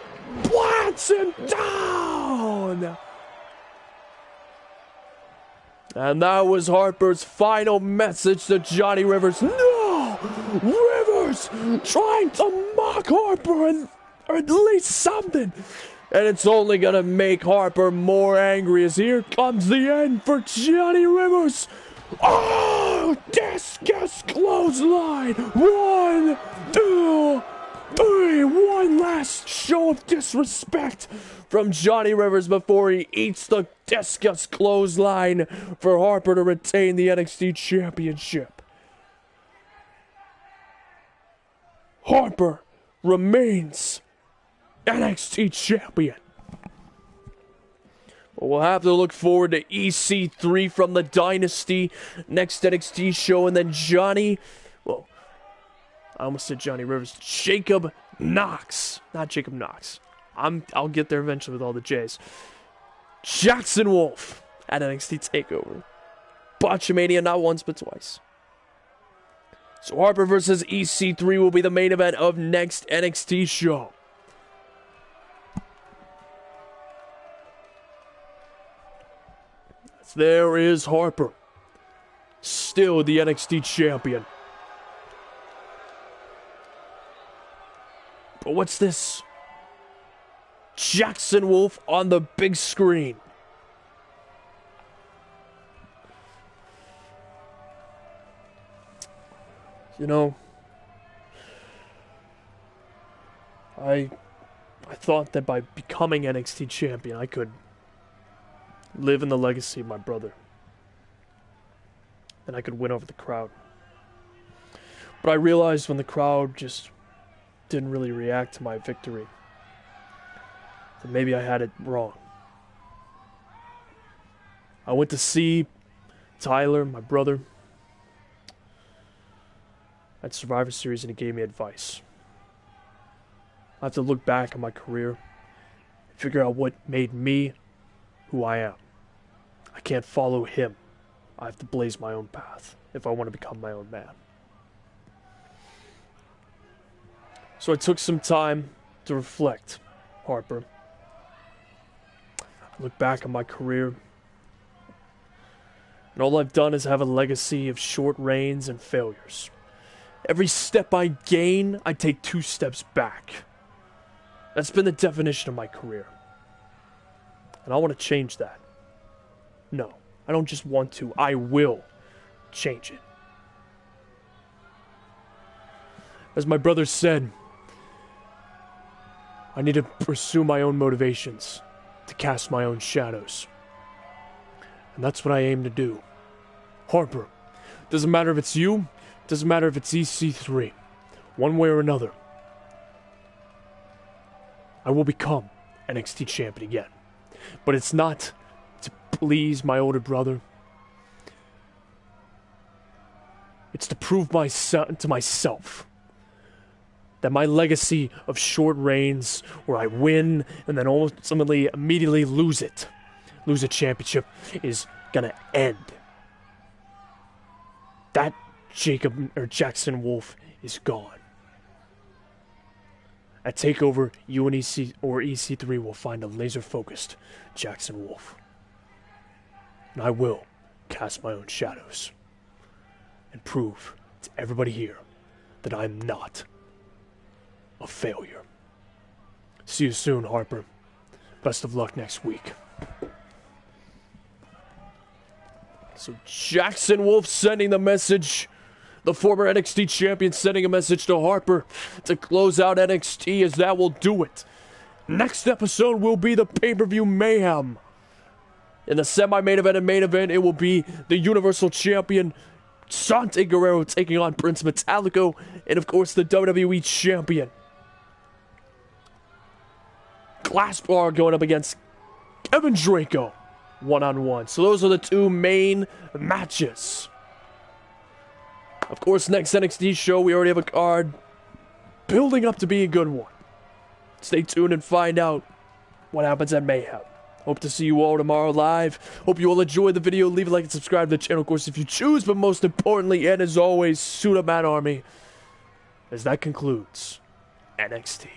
Plants him down. And that was Harper's final message to Johnny Rivers. No. Rivers Rivers trying to mock Harper or at least something. And it's only going to make Harper more angry as here comes the end for Johnny Rivers. Oh, discus clothesline. 1, 2, 3. One last show of disrespect from Johnny Rivers before he eats the discus clothesline for Harper to retain the NXT Championship. Harper remains NXT Champion. We'll have to look forward to EC3 from the Dynasty next NXT show, and then I almost said Johnny Rivers. Jacob Knox. Not Jacob Knox. I'll get there eventually with all the J's. Jackson Wolf at NXT TakeOver. Botchamania not once but twice. So Harper versus EC3 will be the main event of next NXT show. There is Harper, still the NXT champion. But what's this? Jackson Wolf on the big screen. You know, I thought that by becoming NXT champion, I could live in the legacy of my brother. And I could win over the crowd. But I realized when the crowd just didn't really react to my victory, that maybe I had it wrong. I went to see Tyler, my brother, at Survivor Series, and he gave me advice. I have to look back on my career and figure out what made me who I am. I can't follow him. I have to blaze my own path if I want to become my own man. So I took some time to reflect, Harper. I look back on my career, and all I've done is have a legacy of short reigns and failures. Every step I gain, I take 2 steps back. That's been the definition of my career. And I want to change that. No, I don't just want to. I will change it. As my brother said, I need to pursue my own motivations, to cast my own shadows. And that's what I aim to do. Harper, doesn't matter if it's you, doesn't matter if it's EC3. One way or another, I will become NXT champion again. But it's not to please my older brother. It's to prove to myself that my legacy of short reigns, where I win and then ultimately immediately lose a championship, is gonna end. That Jackson Wolf is gone. At TakeOver, you and EC3 will find a laser-focused Jackson Wolf. And I will cast my own shadows and prove to everybody here that I'm not a failure. See you soon, Harper. Best of luck next week. So Jackson Wolf sending the message. The former NXT champion sending a message to Harper to close out NXT, as that will do it. Next episode will be the pay-per-view mayhem. In the semi-main event and main event, it will be the Universal Champion Sante Guerrero taking on Prince Metallico, and of course the WWE Champion Glassbar going up against Kevin Draco one-on-one. So those are the 2 main matches. Of course, next NXT show, we already have a card building up to be a good one. Stay tuned and find out what happens at Mayhem. Hope to see you all tomorrow live. Hope you all enjoyed the video. Leave a like and subscribe to the channel, of course, if you choose. But most importantly, and as always, suit up, man army. As that concludes NXT.